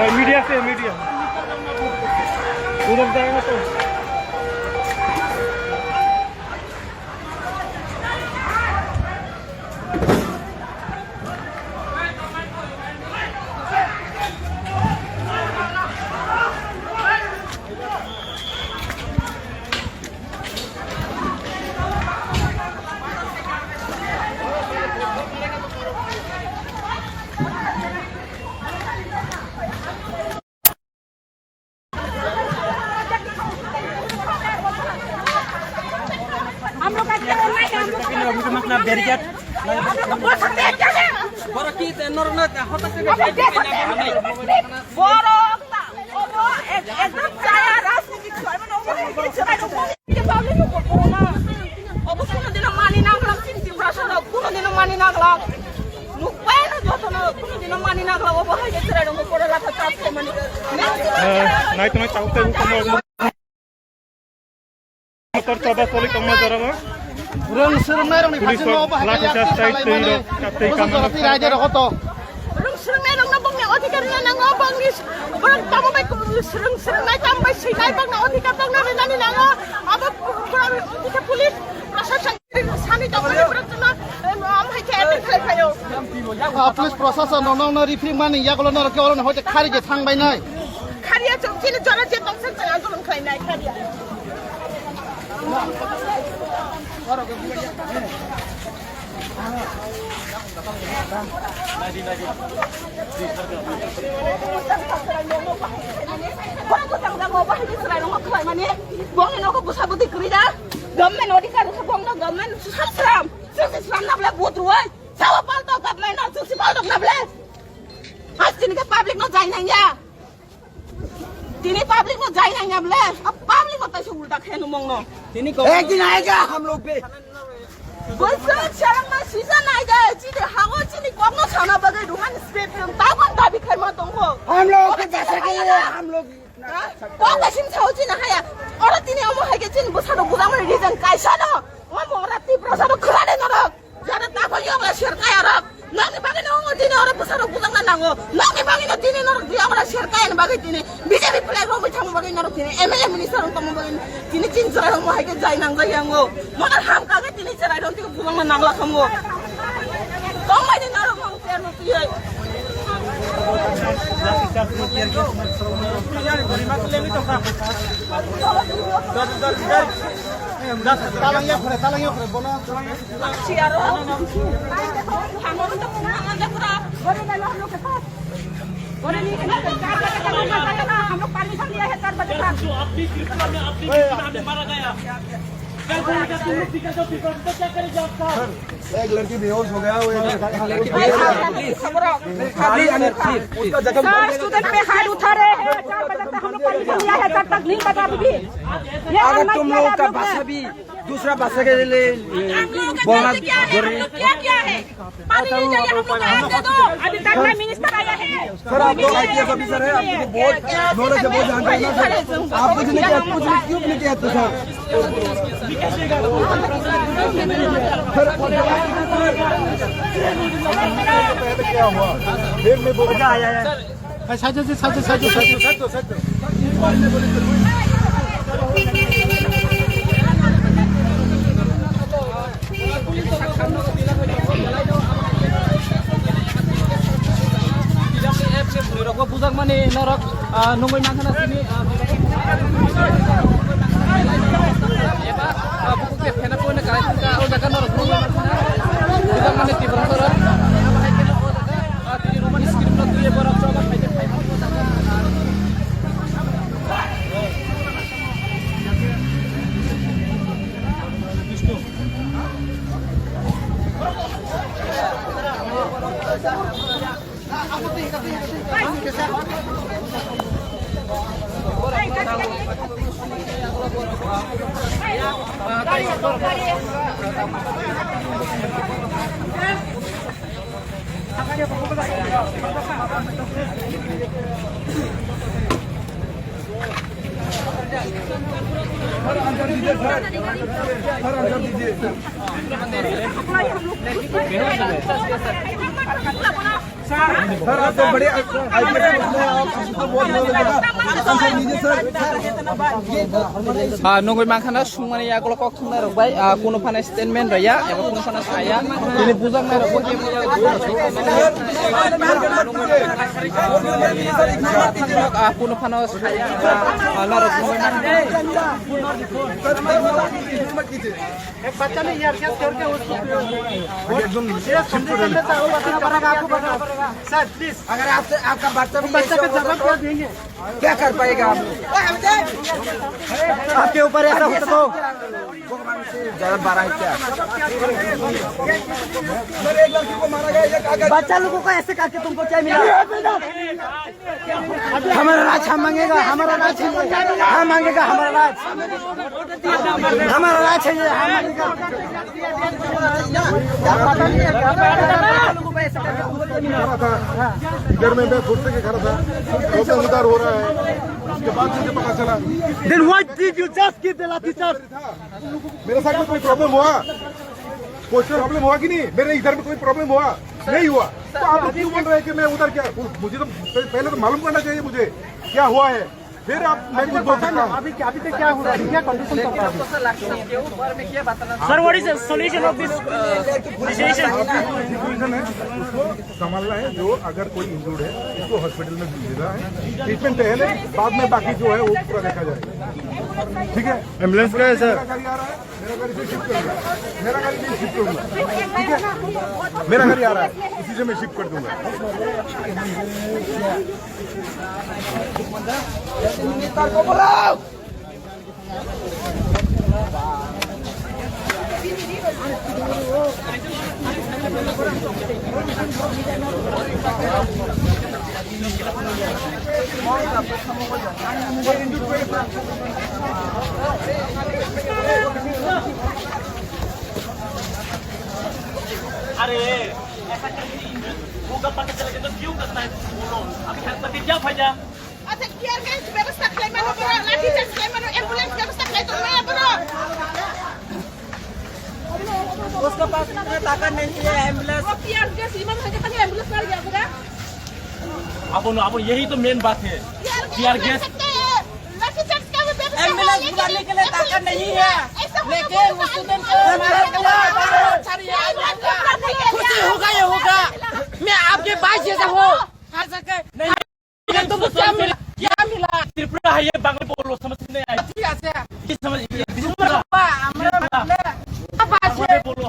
media se media udah jangan tuh naik naik tahu tuh motor coba solik kamu jarang Rung serumai rung Pulis laku jastai tiro katai kamera raja rokoto. Rung serumai rung nabung ni odikar na nangobang ni orang tamu baik serumai tambah sinai bang na odikar bang na rinani nanga apa odikar pulis prasashan sani tamu ni beratna am hai ke attack khai khayo Pulis prosesan nong na rifri mani ya kalau nor ke orang hoje khari je thang bai nai. Khariya chok chini jara je tongsan chang andolan khai nai khariya Tini public no जाए नहीं अब ले अब public होता है उल्टा खेल उमंग नो एक दिन आएगा हम लोग पे बस शर्म ना सीजन आएगा चीज़ हागो चीनी कौन नो छाना बगे रुहान स्क्रिप्ट ताकन ताबी खेल मत तुमको हम लोग के जैसे के हम लोग कौन कैसे छाओ चीना है यार और तीन अमो है के चीन बुसा नो बुला में रीजन कैसा नो वो मोराती प्रोसा नो खुला दे नो ज़्यादा ताकन यो वाला शेर का यार Nanti bagi nongol tini orang besar bukan nango. Nanti bagi no tini orang dia orang syarikat bagi tini. BJP pelai orang macam bagi orang tini. MLA minister orang kamu bagi tini cincin orang mau haike jai nang jai anggo. Mana ham kaget tini cerai orang tiga bukan nang lah kamu. Kamu ini naruh mau tiar no tiar. Talangnya kore bono. Siaro. Hamor untuk हम लोग के साथ और नहीं 4 बजे तक हम लोग परमिशन लिया है 4 बजे तक जो अपनी कृपा में अपनी हमें मारा गया क्या करेगा तुम लोग क्या करेगा आपका एक लड़की बेहोश हो गया वो स्टूडेंट पे हाथ उठा रहे हैं 4 बजे तक हम लोग परमिशन लिया है तब तक नहीं बता भी अगर तुम लोग का भाषा भी दूसरा भाषा के लिए बोलना क्या है पानी नहीं चाहिए हम लोग दे दो अभी तक मिनिस्टर आया है सर आप लोग आईपीएस ऑफिसर है आपको बहुत नॉलेज है बहुत जानकारी है सर आप कुछ नहीं किया कुछ नहीं क्यों नहीं किया तो सर पहले क्या हुआ फिर मैं बोल आया budak mana norok nungguin makanan sini ya pak buku ke pena pun nak kaya kita udah kan norok nungguin makanan budak mana tiba norok apa hai kena udah kan di rumah skrim nak dia berapa coba hai sir आप तो बड़े आईपीएस आप तो बहुत नॉलेज है आंसर दीजिए sir nungguin makanan semua ya kalau kok kena robai kuno panas statement raya ya kuno panas saya ini budak na robai kuno panas saya ala robai एक बच्चा ने यार क्या करके उसको एकदम सर प्लीज अगर आपसे आपका बच्चा भी बच्चा का जवाब क्या देंगे क्या कर पाएगा आप आपके ऊपर ऐसा होता तो ज्यादा बारह है क्या सर एक लड़की को मारा गया ये कागज बच्चा लोगों को ऐसे करके तुमको क्या मिला हमारा राज हम मांगेगा हमारा राज हम मांगेगा हमारा राज हमारा राज है ये हम मांगेगा पता नहीं है लोगों को ऐसे करके तुमको क्या मिला था घर में मैं फुर्ते के खड़ा था तो उधर हो रहा है उसके बाद मुझे पता चला Then why did you just give the lathi charge? मेरे साथ में कोई प्रॉब्लम हुआ कोई प्रॉब्लम हुआ कि नहीं मेरे इधर में कोई प्रॉब्लम हुआ नहीं हुआ तो आप लोग क्यों बोल रहे हैं कि मैं उधर क्या मुझे तो पहले तो मालूम करना चाहिए मुझे क्या हुआ है फिर आप मैं कुछ बोल सकता हूँ अभी तक क्या हुआ है क्या कंडीशन चल रहा है Sir, what is the solution of this situation? Situation है उसको संभालना है जो अगर कोई इंजर्ड है उसको हॉस्पिटल में भेजना है ट्रीटमेंट पहले बाद में बाकी जो है वो पूरा देखा जाएगा ठीक है एम्बुलेंस का है सर मेरा गाड़ी आ रहा है मेरा गाड़ी से शिफ्ट करूंगा मेरा गाड़ी से शिफ्ट करूंगा ठीक है मेरा गाड़ी आ रहा है उसी से मैं शिफ्ट कर दूंगा को बुलाओ अरे ऐसा करके होगा पता चलेगा तो क्यों करना है बोलो अभी हेल्प करके क्या फायदा अच्छा टियर गैस व्यवस्था खाई मानो बरो लाठी चार्ज खाई मानो एम्बुलेंस व्यवस्था खाई तो मैं बरो उसके पास ताकत नहीं है एम्बुलेंस टियर गैस इमान है कि एम्बुलेंस कर दिया पूरा अब यही तो मेन बात है टियर गैस लाठी चार्ज का व्यवस्था एम्बुलेंस बुलाने के लिए ताकत नहीं है लेकिन स्टूडेंट को मारने के लिए खुशी होगा ये होगा मैं आपके पास जैसा हो हर सके नहीं तुमको क्या मिला त्रिपुरा है ये बांग्ला बोलो समझ नहीं आई ठीक है ये समझ ये बोलो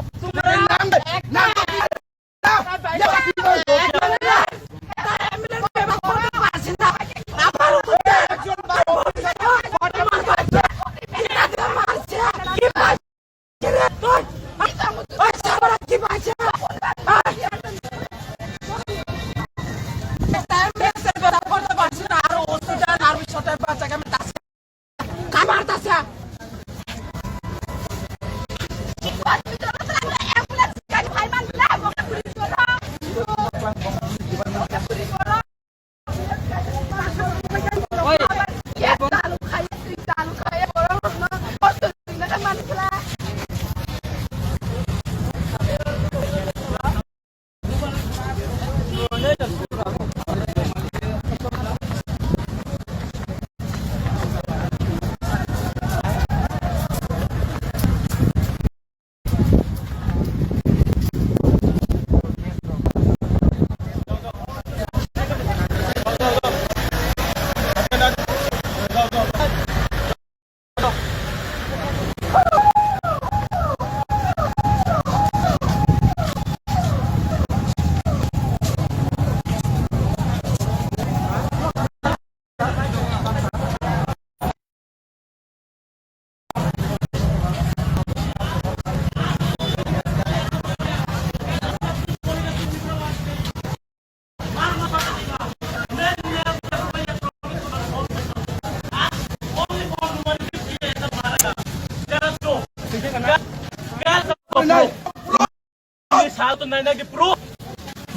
साल तो नहीं ना कि proof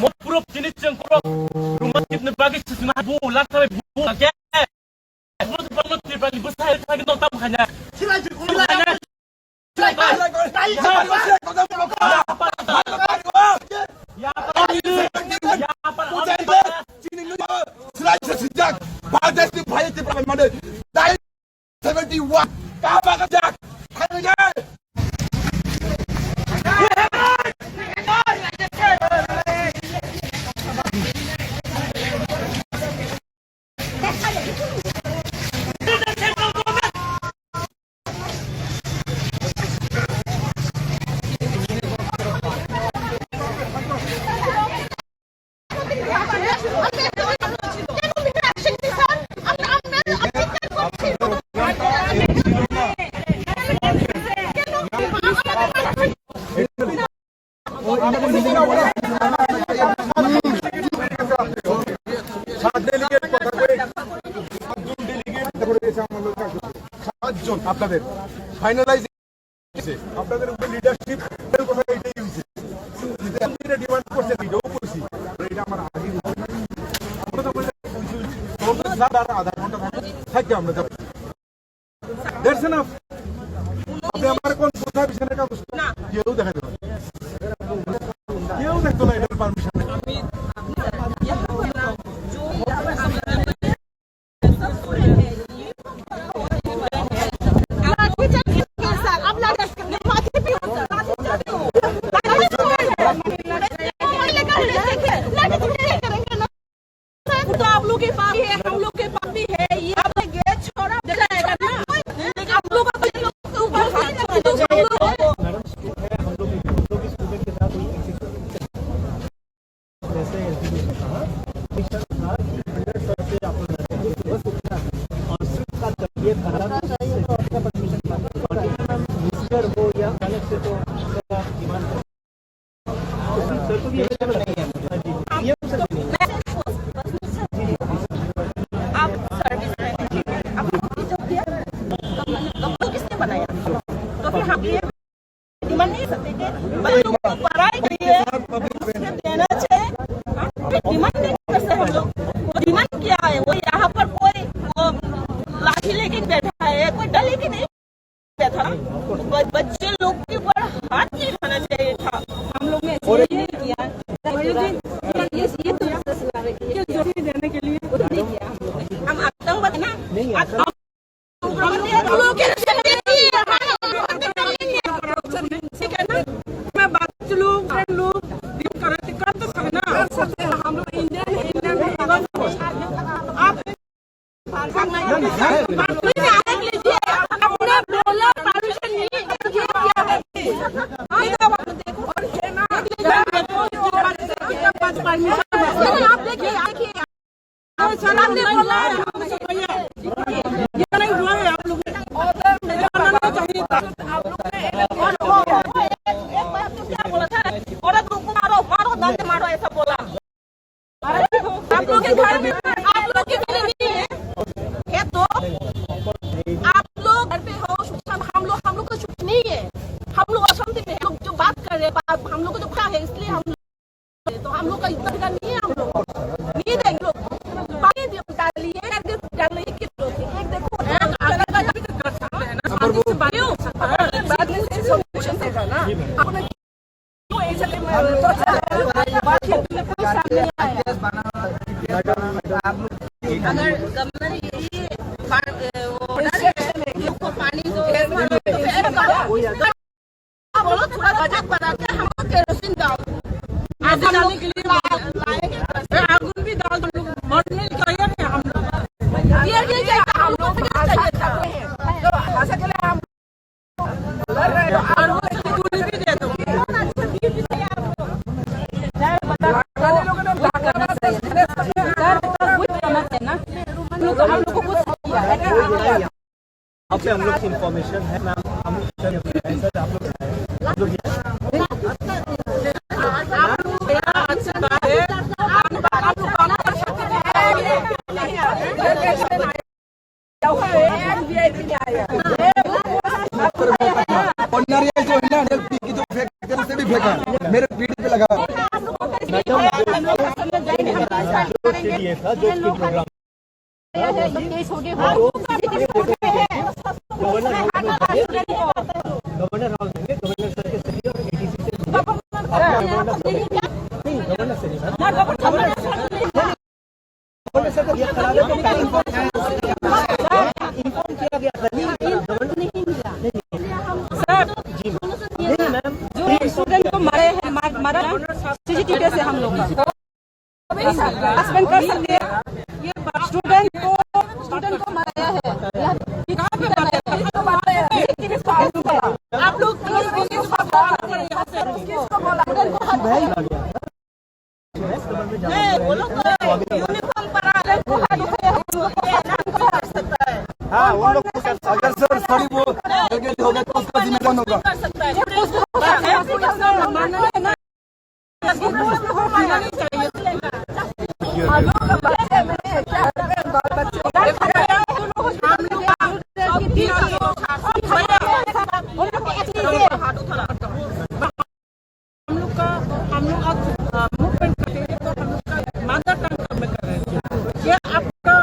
mau proof jenis cengkok rumah kita bagi sesuatu bu lah sampai bu lagi bu tu perlu tiba-tiba besar lagi nonton makanya sejak pada si bahaya ti problem mana dari 71 apa kerja kerja আপনাদের ফাইনালাইজ আপনাদের উপরে লিডারশিপ এর কথা এটাই হইছে যেটা ডিমান্ড করছে এটাও করছি এটা আমার আগে আমরা তো বলে আর আধা ঘন্টা থাকে আমরা যাব দ্যাটস এনাফ আপনি আমার কোন কোথায় বিছানা কাগজ না কেউ দেখা যাবে কেউ দেখতো না এটার পারমিশন बच्चे लोग के ऊपर हाथ नहीं उठाना चाहिए था। हम लोग ने ये किया देने के लिए हम आतंकवादी ना बच्चे लोग फ्रेंड लोग दिन करते ना हम लोग इंडियन आप हम लोग को जो खा है इसलिए हम लोग का इतना भी नहीं है। हम लोग नहीं देंगे लोग पानी डालिए एक देखो बाद में सोल्यूशन देगा ना अगर गवर्नर पानी बोलो थोड़ा बजट बढ़ा के हम केरोसिन डाल जाने के लिए आगुन भी डाल दो मरने का ये नहीं हम लोग हम लोग चाहिए था तो ऐसा के लिए हम और वो चूड़ी भी दे दो हम लोग को कुछ आपसे हम लोग की इंफॉर्मेशन है मैम हम सर आप लोग मेरे पीठ पे लगा CDA था जो कि प्रोग्राम गवर्नर हाउस में गवर्नर हाउस में गवर्नर सर के सही और ADC से गवर्नर सर को ये करा दे तो इन्फॉर्म किया गया था गवर्नर नहीं मिला जी मैम जो स्टूडेंट को मारे हैं मारा CCTV से हम लोग का सस्पेंड कर सकते हैं। ये स्टूडेंट को मारा है आप लोग हाँ वो लोग अगर सर सॉरी वो होगा तो उसका जिम्मेदार होगा। हम लोग अब मूवमेंट करते हैं तो हम लोग का मदर टंग में कर रहे थे। ये आपका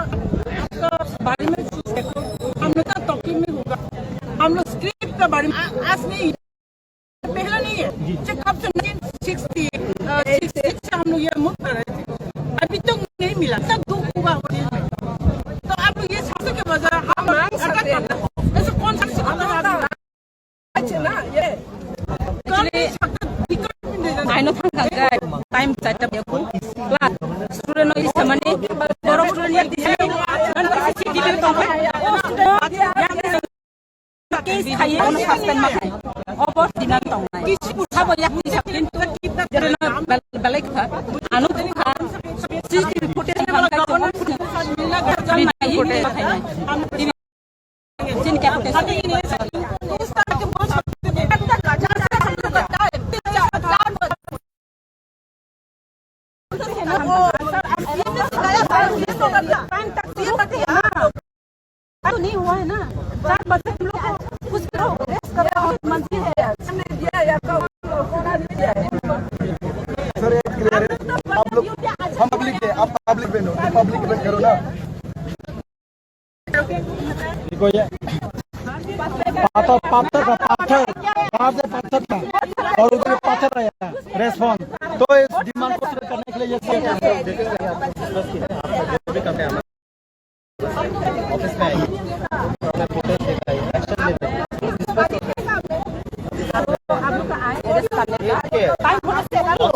बारे में देखो हम लोग का टॉकिंग में होगा। हम लोग स्क्रिप्ट के बारे में आज नहीं पहला नहीं है कब से 1966 से हम लोग ये मूव कर रहे थे अभी तक नहीं मिला सब दुख हुआ होने में। तो आप लोग ये शासन के वजह हम ऐसे कौन सा Aino pangkagai time saja pun kelas student ini sama ni borok student yang di sini dan CCTV tongkai student yang case kaya orang suspend makai opor dinan tongkai sabo yang di sakin tu jadi balik kan anu tu kan CCTV footage tongkai tu ini footage makai ini sini क्या नहीं हुआ है ना 4 बजे हम लोग को कुछ करो रेस्ट करो मंत्री है हमने दिया या सर एक क्लियर है आप लोग हम पब्लिक है आप पब्लिक बनो पब्लिक बन करो ना। देखो ये पत्थर वहाँ से पत्थर था और उधर पत्थर आया रेस्पॉन्स तो इस डिमांड को पूरा करने के लिए ये ऑफिस में आएंगे फोटोज दिखाइए एक्शन लेते हैं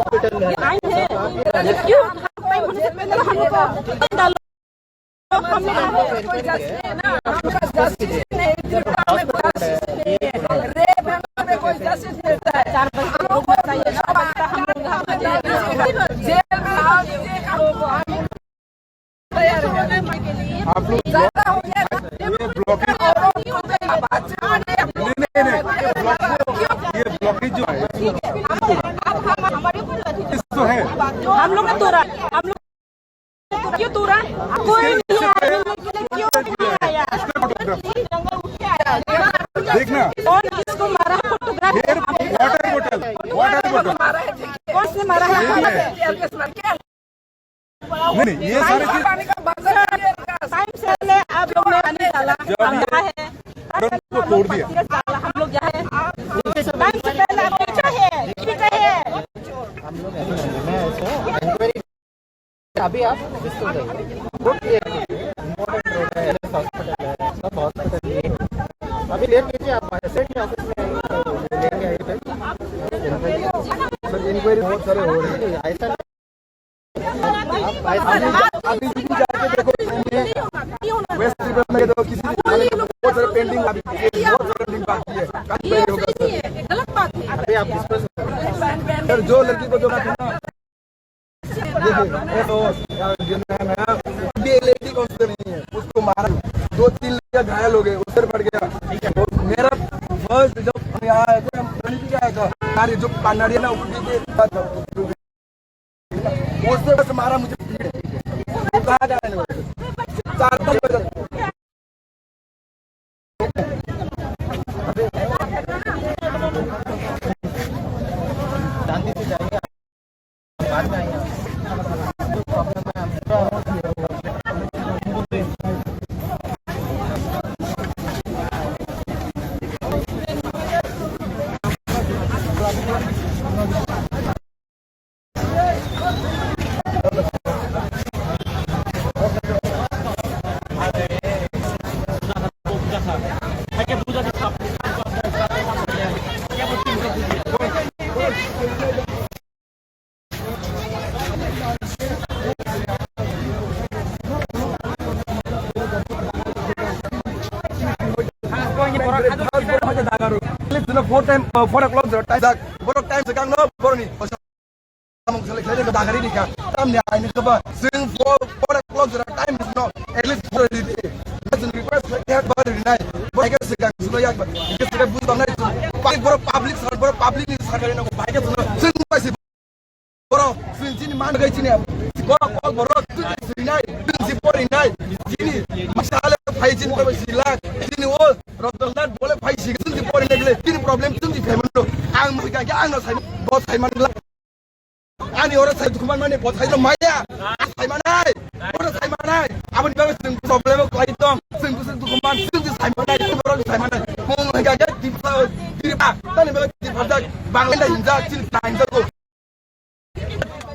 हॉस्पिटल में क्यों टाइम होने से पहले हम लोग डालो आप लोग ये ब्लॉकेज जो है तो है हम लोग ने तोड़ा हम लोग क्यों तोड़ा कोई नहीं आया क्यों नहीं आया देखना और किसको मारा फोटोग्राफ वाटर बोतल कौन से मारा है नहीं ये सारी चीज टाइम से पहले आप लोग ने पानी डाला हम यहाँ है को तोड़ दिया हम लोग यहाँ है टाइम से पहले आप पीछे है हम लोग इंक्वायरी अभी आप किसको हॉस्पिटल है सब हॉस्पिटल अभी लेट कीजिए आप सेट में ऑफिस में लेंगे इंक्वायरी बहुत सारे हो रहे हैं ऐसा अभी भी जाके देखो वेस्ट रिवर में तो किसी बहुत सारे पेंटिंग बहुत सारे पेंटिंग बाकी है गलत बात है अभी आप किस पर सर जो लड़की को जो देखिए लेडी काउंसलर नहीं है उसको मारा 2-3 लड़कियां घायल हो गए उधर पड़ गया तो मेरा फर्स्ट जब यहाँ आया था जो पानाड़ी ना उससे बस मारा मुझे कहा जाने लगा 4-5 बजे शांति से जाइए बाद में आइए 4 o'clock time dak borok time sekarang no boroni samung selek lagi dagari ni ka tamnya ini keba sing 4 o'clock time is no at least for the day doesn't request like bar ni borok ka sekarang sudah yak ke sekarang butuh tamna borok public ni sakari na ko baik suno sing pasi borok sing sini man gai sini borok sini sing por ini sini masalah भाई जिन को सिला जिन वो रतनलाल बोले भाई सिगन दि परे नेगले किन प्रॉब्लम तुम दि फेमन आं मुगा के आं न साइ बहुत साइमान आनी और साइ दुखमान माने बहुत साइ माया साइमानाय और साइमानाय आबन बाबे जों प्रॉब्लम क्लाइ दं जों दुखमान जों दि साइमानाय जों साइमानाय मुं हेगा के दिपा तने बे दिफादा बांग्ला हिंजा जिन ताइंजा को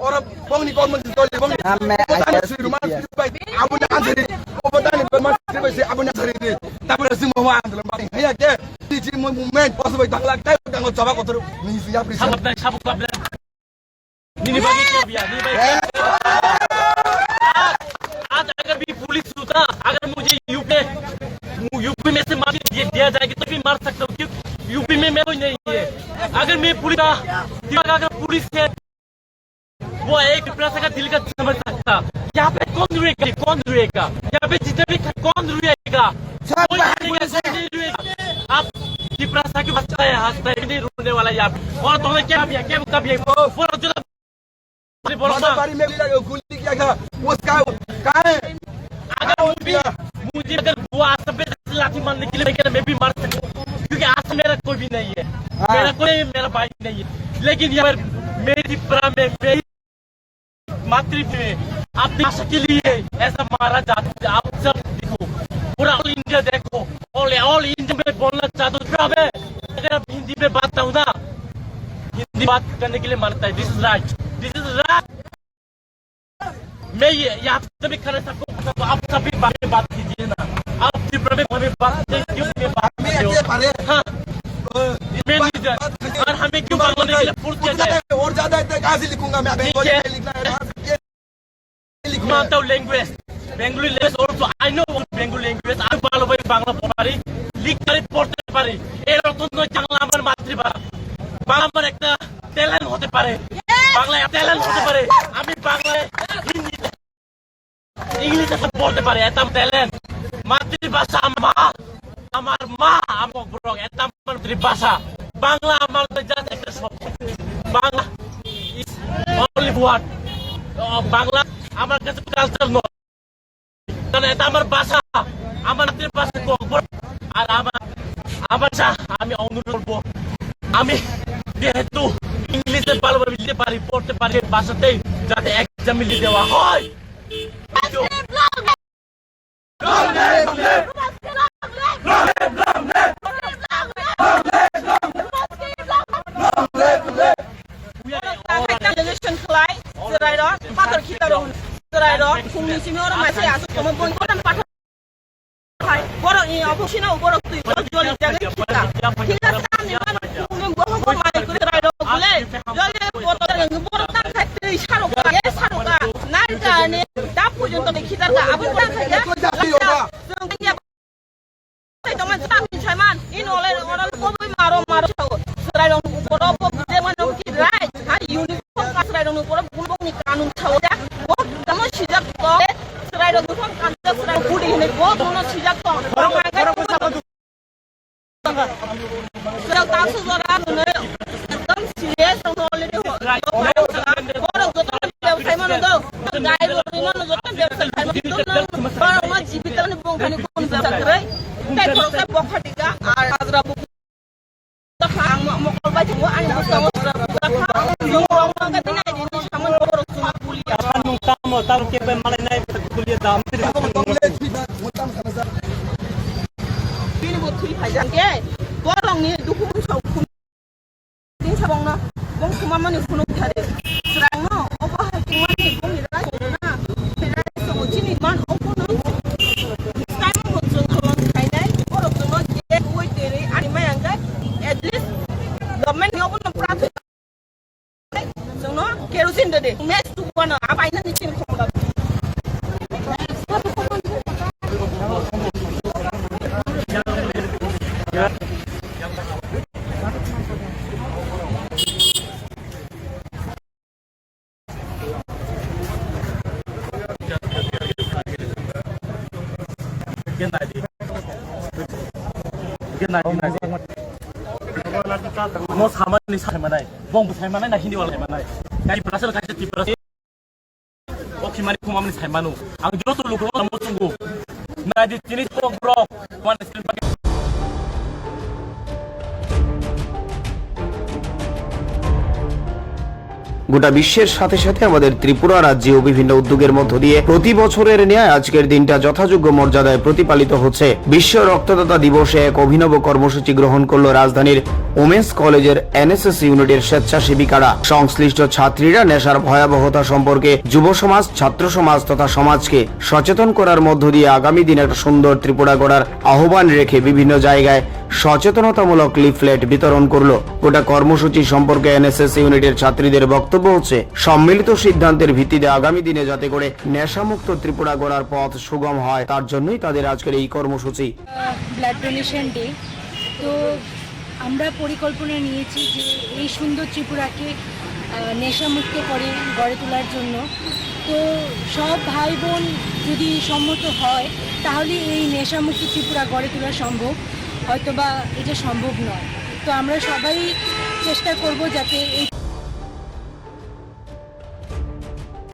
और बंगनी गवर्नमेंट तले बंगनी आमे सुरुमान bye आबन आन्सरि Obatan berman sebesi abuna sarini tapi rezim mau andal mari ya ke di movement possible dalak tay kang coba ko terus ni siap di sabuk kabel ini bagi क्या भैया नहीं भाई आज अगर भी पुलिस होता अगर मुझे यूपी में से मार दिया जाएगी तो भी मार सकता हूँ क्यों यूपी में मैं कोई नहीं है अगर मैं पुलिस अगर पुलिस है वो एक प्रश्न का दिल का समझ सकता यहाँ पे कौन रुएगा यहाँ पे जितने भी कौन रुएगा आप प्रश्न की बच्चा है हंसता है नहीं रोने वाला यहाँ पे और तुमने क्या अगर वो आसम पे लाठी मारने के लिए मैं भी मार सकता हूँ क्योंकि आसम मेरा कोई भी नहीं है मेरा भाई नहीं है लेकिन यहाँ मेरी मेरी मातृभूमि में अपनी भाषा के लिए ऐसा मारा जाता है आप सब देखो पूरा ऑल इंडिया देखो ऑल इंडिया में बोलना चाहता हूँ अगर आप हिंदी में बात हूँ ना हिंदी बात करने के लिए मारता है दिस इज राइट मैं यहाँ सभी खड़े सबको आप सभी बात कीजिए ना आप त्रिपुरा में हमें बात क्यों हाँ और हमें क्यों बोलने के लिए पूछ किया जाए और ज्यादा कहाँ से लिखूंगा मैं बंगाली में लिखना है मानता हूँ language Bengali language also I know Bengali language আমি ভালোভাবে বাংলা পারি লিখতে পড়তে পারি এরকম নয় বাংলা আমার মাতৃভাষা বাংলা আমার একটা ট্যালেন্ট হতে পারে বাংলায় ট্যালেন্ট হতে পারে আমি বাংলায় হিন্দি ইংলিশে সব বলতে পারি এটা আমার ট্যালেন্ট মাতৃভাষা আমার মা আমার ব্রগ এটা আমার মাতৃভাষা বাংলা আমার জাস্ট একটা শব্দ Bangla is only word Bangla আমার কাছে কালচার নয় কারণ এটা আমার ভাষা আমার মাতৃভাষা আর আমার আমি অনুরোধ করবো আমি যেহেতু ইংলিশে ভালোভাবে লিখতে পারি পড়তে পারি ভাষাতেই যাতে এক্সাম লিখে দেওয়া হয় Fungsi orang masih asal kamu pun kau dan patah. Borok ini apa sih nak borok tu? Borok jual jaga kita. Kita sekarang ni kan membuat apa mana kita rada boleh. Jual borok yang borok tak kait saruka, ya saruka. Naga ni dah pujuk tu kita tak apa pun saja. Sungguhnya saya cuma cakap ni cuman ini orang kau boleh marah tahu. Serai dong borok dia mana mungkin right. Hari uniform kas serai dong borok bunuh ni kanun tahu ya. Kamu sejak kau serai dong borok kantor serai budi ini kau bunuh sejak kau. Orang macam Sudah tahu seorang ni, एकदम serius orang ni. Orang tu tak berfirman mana tu, gaya berfirman mana tu berfirman tu. Orang macam jibitan ni bukan ni pun berfirman. Tapi kalau saya bukan tiga, azra buku. Tak faham, mau kalau baca buku, ane bukan azra buku. Tak faham, orang macam ni ni sama orang semua kuliah. Kamu tahu kita malah naik kuliah dalam. Ini buat kuliah aja. Orang ni dukung sahaja. Ini sabang na, bang kumama ni punuk hari. Serang no, apa hati mana ni bang hirai na. Hirai semua sini man apa no. Sekarang buat kalau kai dai, orang tu no dia buat diri, ani yang kan. At least, government ni apa no perat. So no, kerusin deh. Mes tu mana, apa ini ni cina kamu dah. mau sama nih sama nai, bong busai mana nah hindi wala mana, kali berasal kasih tipe berasal, oke mari kumam nih sama nu, ang jero tuh lugu kamu tunggu, nah di sini kok bro, mana sih pakai গোটা বিশ্বের সাথে সাথে আমাদের ত্রিপুরা রাজ্যেও বিভিন্ন উদ্যোগের মধ্য দিয়ে প্রতি বছরের ন্যায় আজকের দিনটা যথাযোগ্য মর্যাদায় প্রতিপালিত হচ্ছে। বিশ্ব রক্তদাতা দিবসে এক অভিনব কর্মসূচি গ্রহণ করল রাজধানীর ওমেন্স কলেজের এনএসএস ইউনিটের স্বেচ্ছাসেবিকারা। সংশ্লিষ্ট ছাত্রীরা নেশার ভয়াবহতা সম্পর্কে যুব সমাজ, ছাত্র সমাজ তথা সমাজকে সচেতন করার মধ্য দিয়ে আগামী দিনে একটা সুন্দর ত্রিপুরা গড়ার আহ্বান রেখে বিভিন্ন জায়গায় সচেতনতামূলক লিফলেট বিতরণ করলো। গোটা কর্মসূচি সম্পর্কে এনএসএস ইউনিটের ছাত্রীদের বক্তব্য হচ্ছে, সম্মিলিত সিদ্ধান্তের ভিত্তিতে আগামী দিনে যাতে করে নেশামুক্ত ত্রিপুরা গড়ার পথ সুগম হয়, তার জন্যই তাদের আজকের এই কর্মসূচি। ব্লাড ডোনেশন ডে, তো আমরা পরিকল্পনা নিয়েছি যে এই সুন্দর ত্রিপুরাকে নেশামুক্ত করে গড়ে তোলার জন্য। তো সব ভাই বোন যদি সম্মত হয় তাহলে এই নেশামুক্ত ত্রিপুরা গড়ে তোলা সম্ভব, হয়তোবা এটা সম্ভব নয়। তো আমরা সবাই চেষ্টা করব যাতে এই